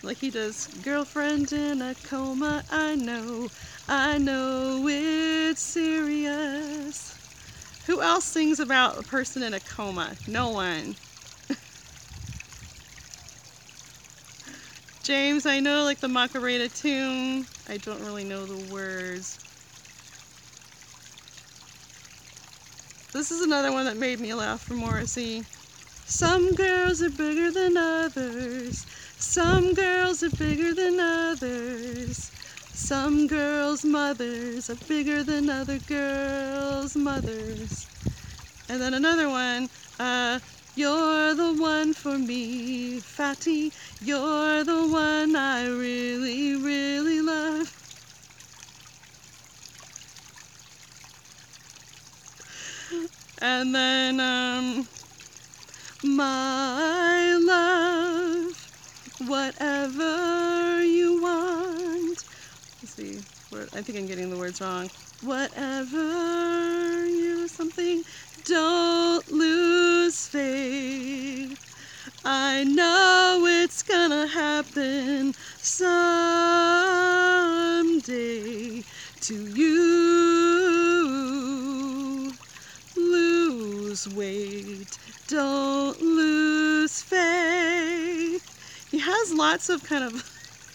like he does, girlfriend in a coma, I know it's serious. Who else sings about a person in a coma? No one. James, I know like the Macarena tune. I don't really know the words. This is another one that made me laugh from Morrissey. Some girls are bigger than others. Some girls are bigger than others. Some girls' mothers are bigger than other girls' mothers. And then another one, you're the one for me, Fatty. You're the one I really, really love. And then, my love, whatever you want. Let's see, I think I'm getting the words wrong. Whatever you something, don't lose faith. I know it's gonna happen someday to you. Lose weight, don't lose faith. He has lots of kind of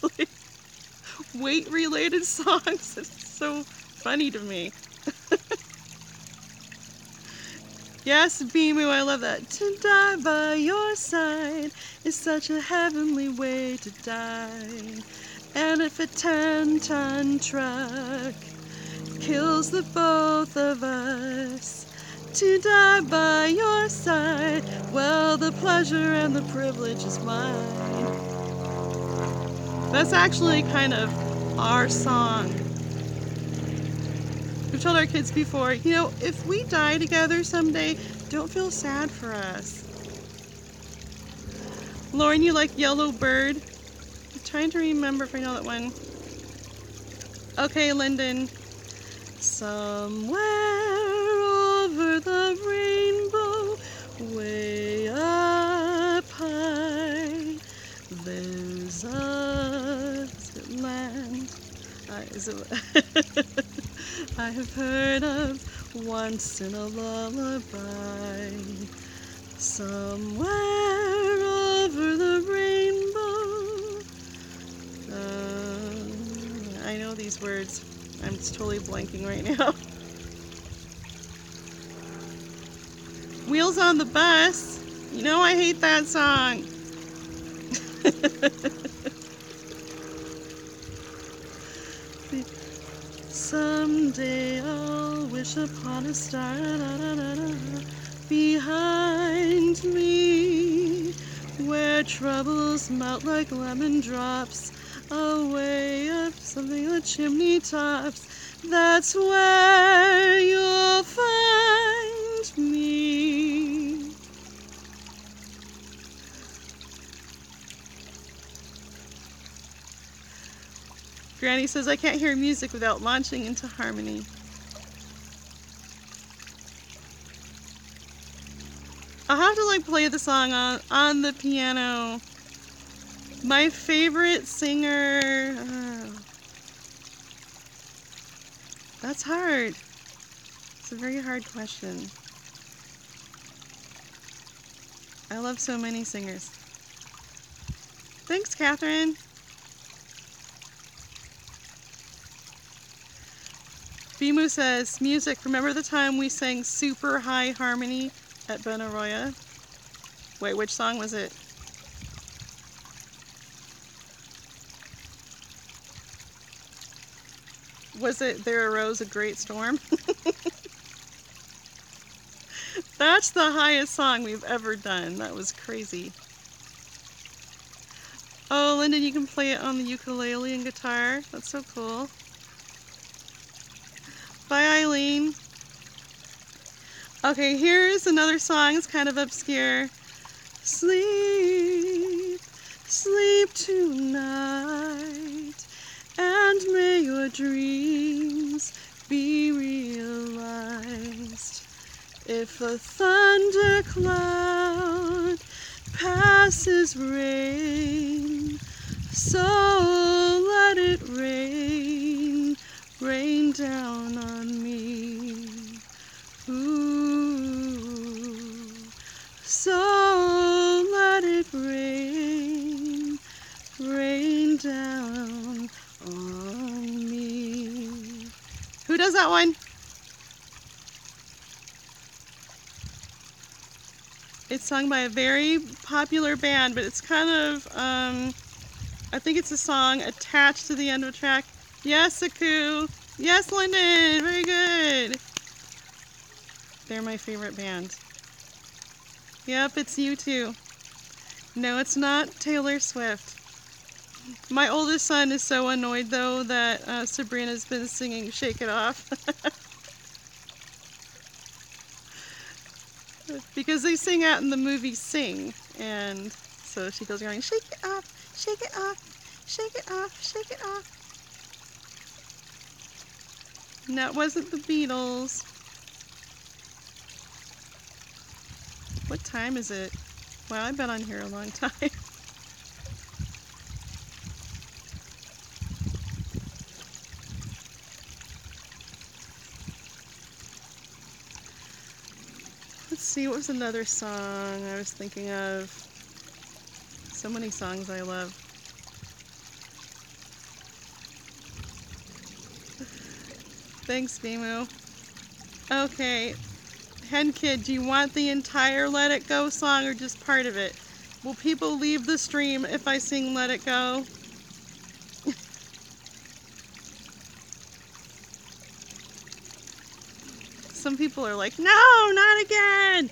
like weight-related songs. It's so funny to me. Yes, Bimu, I love that. To die by your side is such a heavenly way to die. And if a 10-ton truck kills the both of us, to die by your side, well, the pleasure and the privilege is mine. That's actually kind of our song. We've told our kids before, you know, if we die together someday, don't feel sad for us. Lauren, you like Yellow Bird? I'm trying to remember if I know that one. Okay, Lyndon. Somewhere over the rainbow, way up high, there's a land. I have heard of once in a lullaby. Somewhere over the rainbow. I know these words. I'm just totally blanking right now. Wheels on the Bus. You know I hate that song. Someday I'll wish upon a star behind me, where troubles melt like lemon drops away up something like chimney tops. That's where you'll find me. Granny says, I can't hear music without launching into harmony. I'll have to like play the song on the piano. My favorite singer. That's hard. It's a very hard question. I love so many singers. Thanks, Catherine. Bimu says, music. Remember the time we sang super high harmony at Benaroya? Wait, which song was it? Was it There Arose a Great Storm? That's the highest song we've ever done. That was crazy. Oh, Lyndon, you can play it on the ukulele and guitar. That's so cool. Bye, Eileen. Okay, here's another song. It's kind of obscure. Sleep, sleep tonight, and may your dreams be realized. If a thundercloud passes rain, so let it rain, rain down on me. Ooh, so let it rain, rain down on me. Who does that one? It's sung by a very popular band, but it's kind of, I think it's a song attached to the end of a track. Yes, Saku. Yes, Lyndon. Very good. They're my favorite band. Yep, it's U2. No, it's not Taylor Swift. My oldest son is so annoyed, though, that Sabrina's been singing Shake It Off. Because they sing out in the movie Sing, and so she goes around, shake it off, shake it off, shake it off, shake it off. And that wasn't the Beatles. What time is it? Wow, I've been on here a long time. Let's see, what was another song I was thinking of? So many songs I love. Thanks, Bimu. Okay, Hen Kid, do you want the entire Let It Go song or just part of it? Will people leave the stream if I sing Let It Go? Some people are like, no, not again!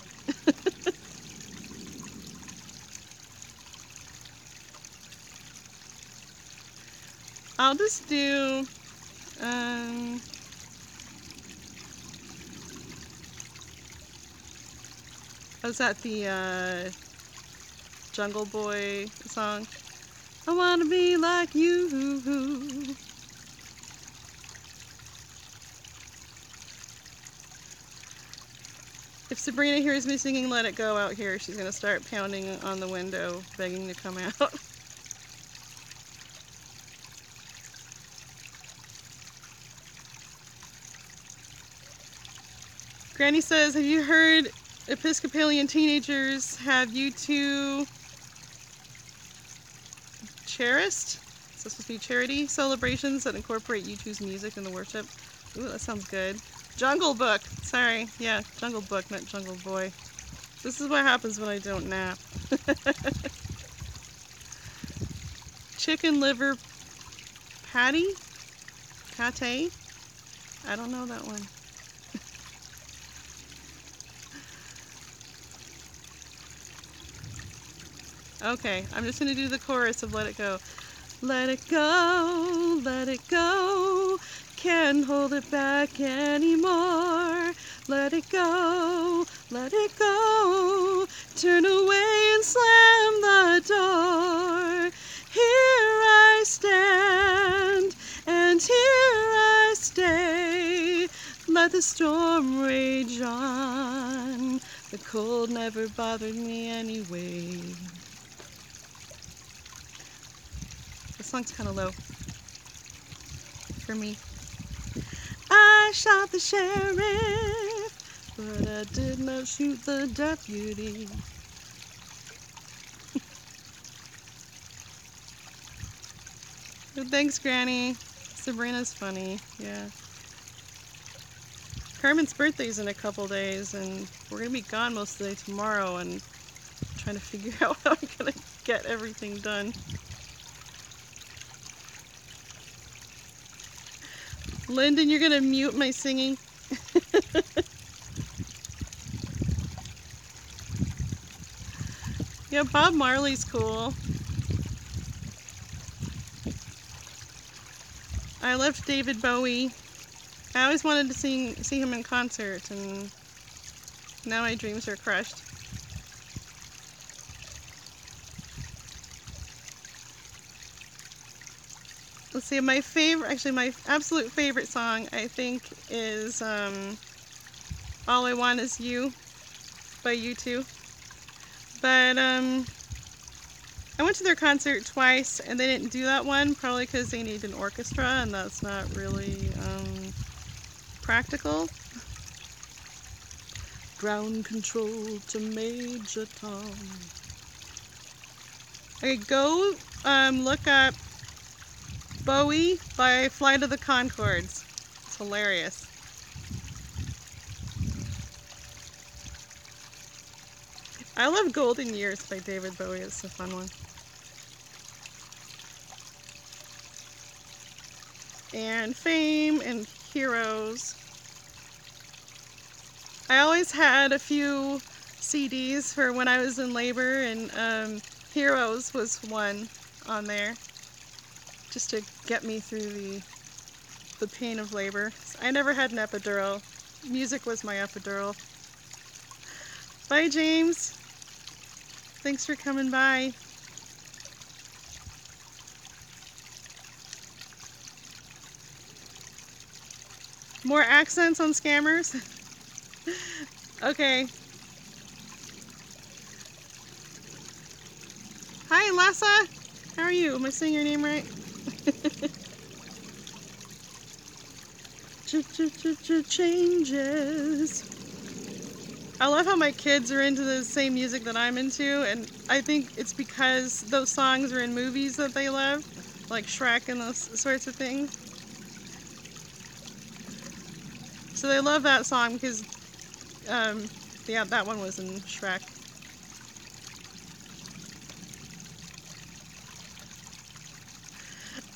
I'll just do, was that the Jungle Boy song? I wanna be like you. If Sabrina hears me singing Let It Go out here, she's gonna start pounding on the window, begging to come out. Granny says, have you heard Episcopalian teenagers have U2 cherished? It's supposed to be charity celebrations that incorporate U2's music in the worship. Ooh, that sounds good. Jungle Book. Sorry. Yeah, Jungle Book, not Jungle Boy. This is what happens when I don't nap. Chicken liver patty? Pate? I don't know that one. Okay, I'm just going to do the chorus of Let It Go. Let it go, let it go, can't hold it back anymore. Let it go, turn away and slam the door. Here I stand, and here I stay. Let the storm rage on. The cold never bothered me anyway. song's kind of low for me. I shot the sheriff, but I did not shoot the deputy. Thanks, Granny. Sabrina's funny, yeah. Carmen's birthday's in a couple days, and we're gonna be gone most of the day tomorrow, and trying to figure out how I'm gonna get everything done. Lyndon, you're gonna mute my singing? Yeah, Bob Marley's cool. I loved David Bowie. I always wanted to see him in concert, and now my dreams are crushed. Let's see, my absolute favorite song, I think, is All I Want Is You by U2. But I went to their concert twice, and they didn't do that one, probably because they need an orchestra, and that's not really practical. Ground control to Major Tom. Okay, go look up Bowie by Flight of the Conchords. It's hilarious. I love Golden Years by David Bowie. It's a fun one. And Fame and Heroes. I always had a few CDs for when I was in labor, and Heroes was one on there, just to get me through the pain of labor. I never had an epidural. Music was my epidural. Bye, James. Thanks for coming by. More accents on scammers? Okay. Hi, Lassa. How are you? Am I saying your name right? Changes. I love how my kids are into the same music that I'm into, and I think it's because those songs are in movies that they love, like Shrek and those sorts of things. So they love that song because, yeah, that one was in Shrek.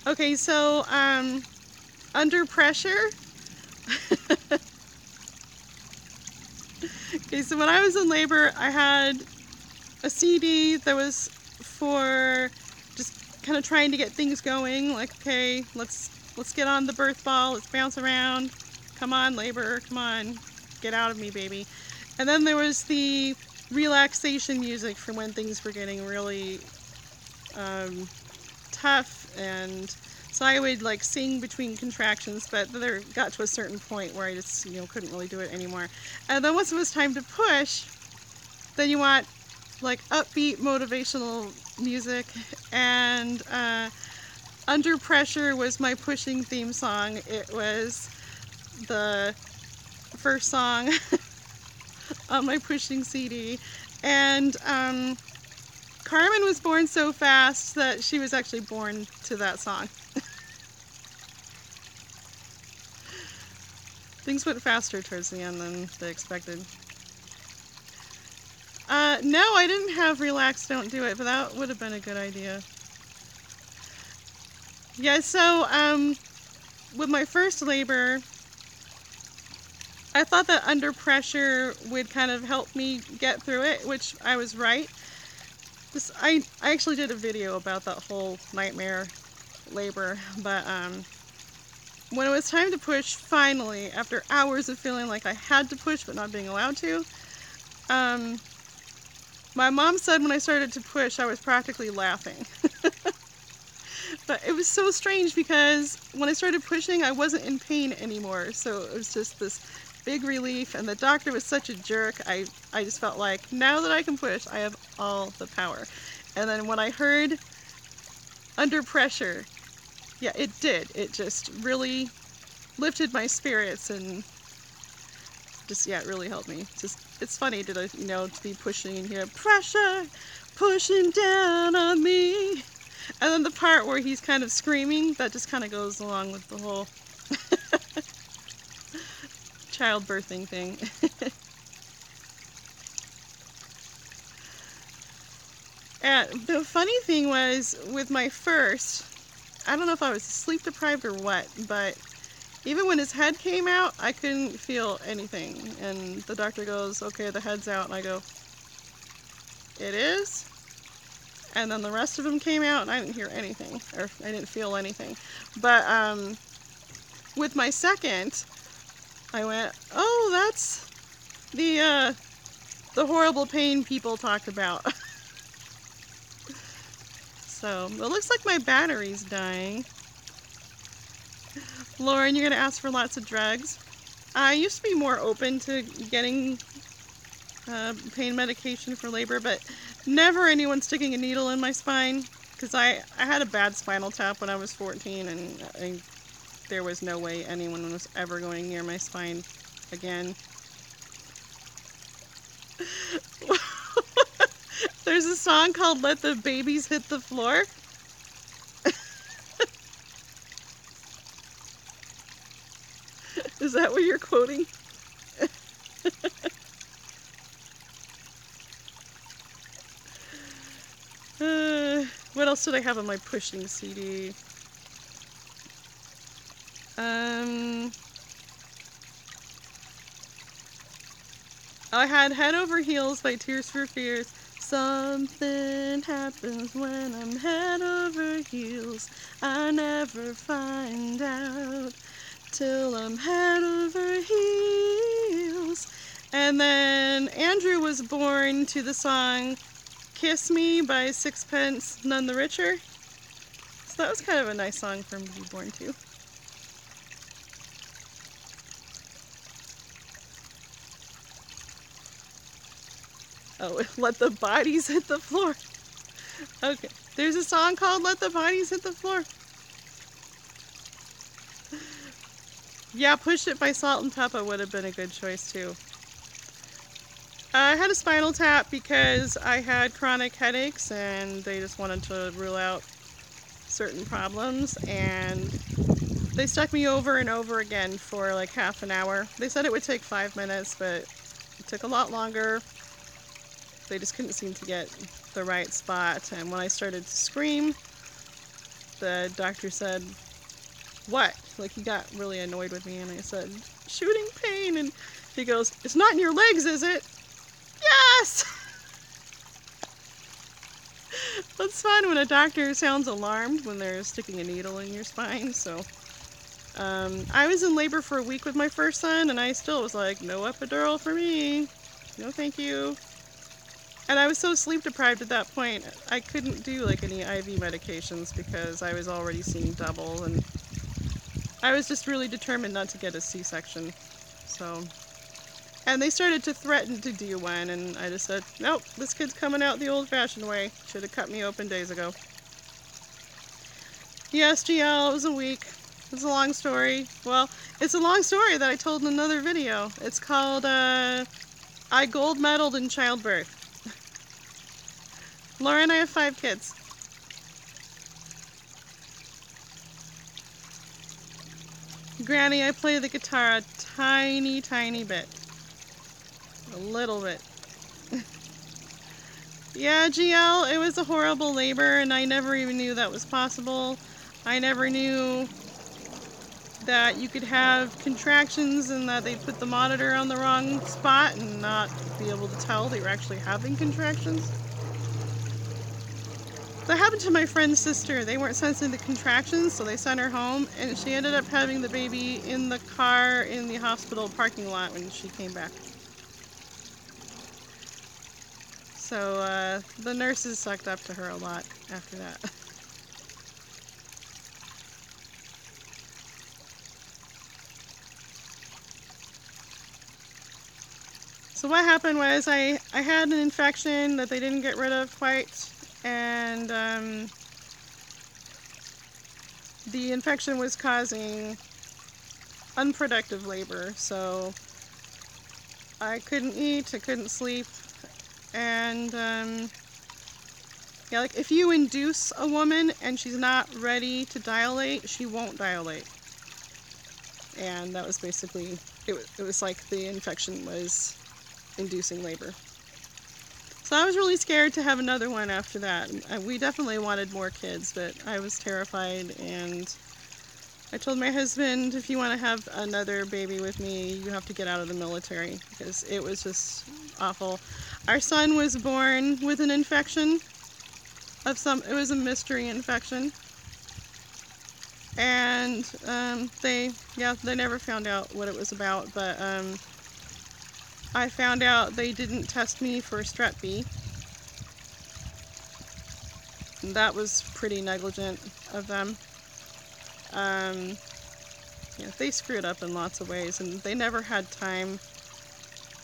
Okay, so, Under Pressure. Okay, so when I was in labor, I had a CD that was for just kind of trying to get things going, like, okay, let's get on the birth ball, let's bounce around, come on, labor, come on, get out of me, baby. And then there was the relaxation music for when things were getting really tough, and so I would like sing between contractions, but there got to a certain point where I just, couldn't really do it anymore. And then once it was time to push, then you want like upbeat motivational music, and Under Pressure was my pushing theme song. It was the first song on my pushing CD, and Carmen was born so fast that she was actually born to that song. Things went faster towards the end than they expected. No, I didn't have Relax, Don't Do It, but that would have been a good idea. Yeah, so with my first labor, I thought that Under Pressure would kind of help me get through it, which I was right. I actually did a video about that whole nightmare labor, but when it was time to push, finally, after hours of feeling like I had to push but not being allowed to, my mom said when I started to push, I was practically laughing. But it was so strange because when I started pushing, I wasn't in pain anymore, so it was just this big relief, and the doctor was such a jerk. I just felt like, now that I can push, I have all the power. And then when I heard under pressure. Yeah, it did. It just really lifted my spirits and just, yeah, it really helped me. Just, it's funny to, to be pushing in here, pressure, pushing down on me. And then the part where he's kind of screaming, that just kind of goes along with the whole childbirthing thing. And the funny thing was, with my first, I don't know if I was sleep deprived or what, but even when his head came out, I couldn't feel anything. And the doctor goes, okay, the head's out. And I go, it is? And then the rest of them came out and I didn't hear anything, or I didn't feel anything. But with my second, I went, oh, that's the horrible pain people talk about. So it looks like my battery's dying. Lauren, you're gonna ask for lots of drugs. I used to be more open to getting pain medication for labor, but never anyone sticking a needle in my spine, because I had a bad spinal tap when I was 14, and there was no way anyone was ever going near my spine again. There's a song called Let the Babies Hit the Floor. Is that what you're quoting? What else did I have on my pushing CD? I had Head Over Heels by Tears for Fears. Something happens when I'm head over heels. I never find out till I'm head over heels. And then Andrew was born to the song Kiss Me by Sixpence None the Richer. So that was kind of a nice song for him to be born to. Oh, Let the Bodies Hit the Floor. Okay, there's a song called Let the Bodies Hit the Floor. Yeah, Push It by Salt and Peppa would have been a good choice too. I had a spinal tap because I had chronic headaches and they just wanted to rule out certain problems, and they stuck me over and over again for like half an hour. They said it would take 5 minutes, but it took a lot longer. They just couldn't seem to get the right spot, and when I started to scream, the doctor said, what? Like, he got really annoyed with me, and I said, shooting pain, and he goes, it's not in your legs, is it? Yes! That's fun when a doctor sounds alarmed when they're sticking a needle in your spine. So I was in labor for a week with my first son, and I still was like, no epidural for me. No thank you. And I was so sleep deprived at that point, I couldn't do like any IV medications because I was already seeing double, and I was just really determined not to get a C-section. So, and they started to threaten to do one, and I just said, nope, this kid's coming out the old-fashioned way. Should have cut me open days ago. Yes, GL, it was a week. It's a long story. Well, it's a long story that I told in another video. It's called, I gold medaled in childbirth. Laura and I have 5 kids. Granny, I play the guitar a tiny, tiny bit. A little bit. Yeah, GL, it was a horrible labor, and I never even knew that was possible. I never knew that you could have contractions and that they put the monitor on the wrong spot and not be able to tell they were actually having contractions. That happened to my friend's sister. They weren't sensing the contractions, so they sent her home, and she ended up having the baby in the car in the hospital parking lot when she came back. So the nurses sucked up to her a lot after that. So what happened was I had an infection that they didn't get rid of quite, and the infection was causing unproductive labor, so I couldn't eat, I couldn't sleep, and yeah, like if you induce a woman and she's not ready to dilate, she won't dilate. And that was basically, it was like the infection was inducing labor. So I was really scared to have another one after that. We definitely wanted more kids, but I was terrified, and I told my husband, if you want to have another baby with me, you have to get out of the military, because it was just awful. Our son was born with an infection of it was a mystery infection. And they never found out what it was about, but I found out they didn't test me for strep B. And that was pretty negligent of them. Yeah, they screwed up in lots of ways, and they never had time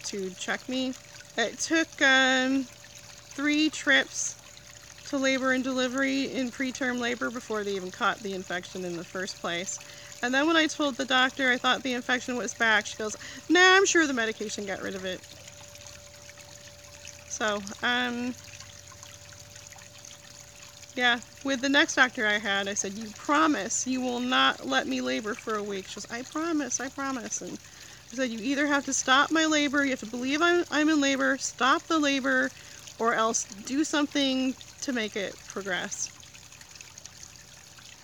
to check me. It took 3 trips to labor and delivery in preterm labor before they even caught the infection in the first place. And then when I told the doctor I thought the infection was back, she goes, "Nah, I'm sure the medication got rid of it." So, yeah, with the next doctor I had, I said, "You promise you will not let me labor for a week?" She goes, I promise, I promise." And I said, "You either have to stop my labor, you have to believe I'm in labor, stop the labor, or else do something to make it progress."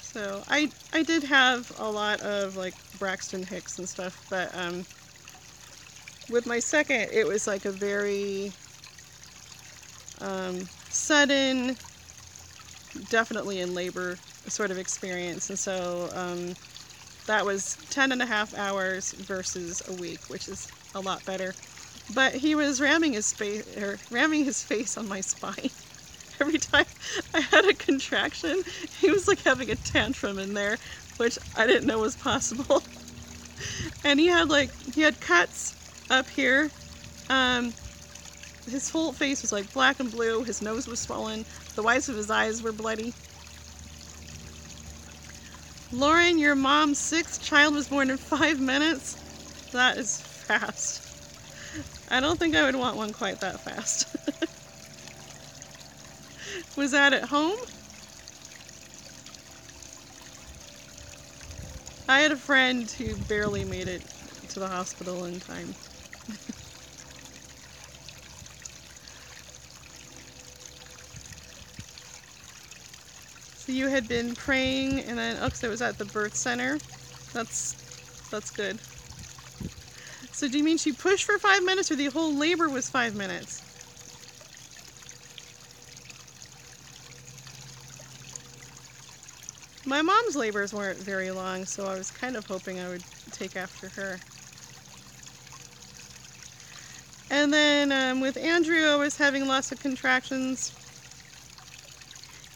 So I did have a lot of like Braxton Hicks and stuff, but with my second, it was like a very sudden, definitely in labor sort of experience, and so that was 10.5 hours versus a week, which is a lot better. But he was ramming his face on my spine. Every time I had a contraction, he was like having a tantrum in there, which I didn't know was possible. And he had cuts up here. His whole face was like black and blue. His nose was swollen. The whites of his eyes were bloody. Lauren, your mom's 6th child was born in 5 minutes? That is fast. I don't think I would want one quite that fast. Was that at home? I had a friend who barely made it to the hospital in time. So you had been praying, and then, oh, so it was at the birth center. That's good. So do you mean she pushed for 5 minutes, or the whole labor was 5 minutes? My mom's labors weren't very long, so I was kind of hoping I would take after her. And then with Andrew, I was having lots of contractions.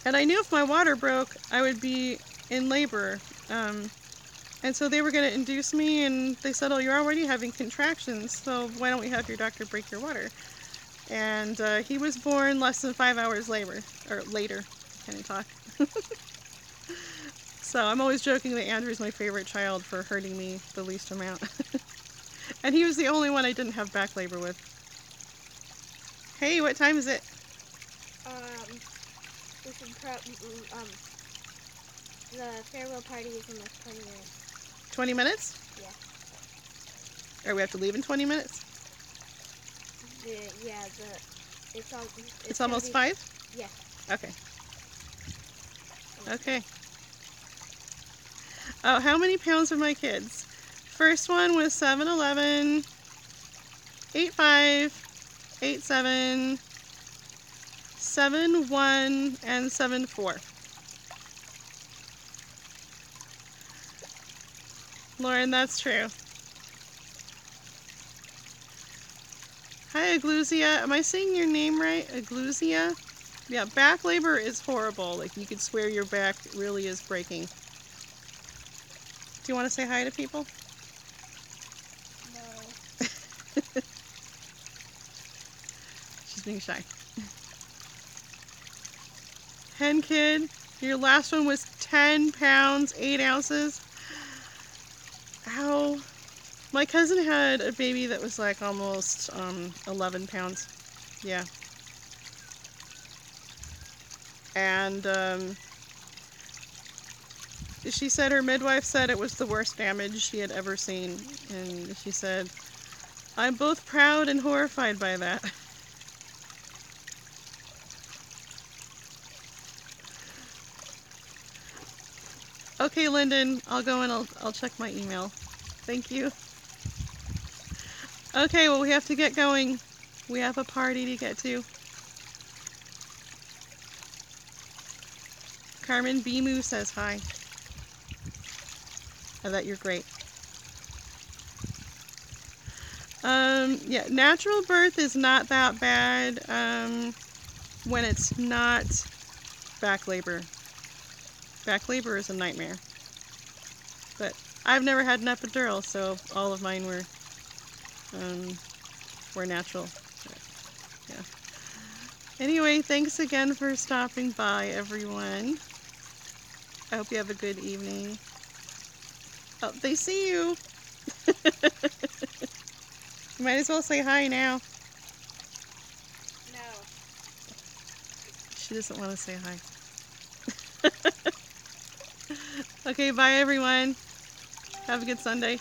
And I knew if my water broke, I would be in labor. And so they were going to induce me, and they said, "Oh, you're already having contractions, so why don't we have your doctor break your water?" And he was born less than 5 hours later. Can I talk? So I'm always joking that Andrew's my favorite child for hurting me the least amount. And he was the only one I didn't have back labor with. Hey, what time is it? We should the farewell party is in like 20 minutes. 20 minutes? Yeah. Or we have to leave in 20 minutes? It's almost 5? Yeah. Okay. Okay. Oh, how many pounds are my kids? First one was 7'11", 8'5", 8'7", 7'1", and 7'4". Lauren, that's true. Hi, Aglusia. Am I saying your name right? Aglusia? Yeah, back labor is horrible. Like, you could swear your back really is breaking. Do you want to say hi to people? No. She's being shy. Hen kid, Your last one was 10 pounds, 8 ounces. Ow. My cousin had a baby that was like almost 11 pounds. Yeah. And she said her midwife said it was the worst damage she had ever seen. And she said, I'm both proud and horrified by that. Okay, Lyndon, I'll go and I'll check my email. Thank you. Okay, well, we have to get going. We have a party to get to. Carmen Bimu says hi. I bet you're great. Yeah, natural birth is not that bad when it's not back labor. Back labor is a nightmare. But I've never had an epidural, so all of mine were natural. Yeah. Anyway, thanks again for stopping by, everyone. I hope you have a good evening. Oh, they see you. You might as well say hi now. No. She doesn't want to say hi. Okay, bye everyone. Have a good Sunday.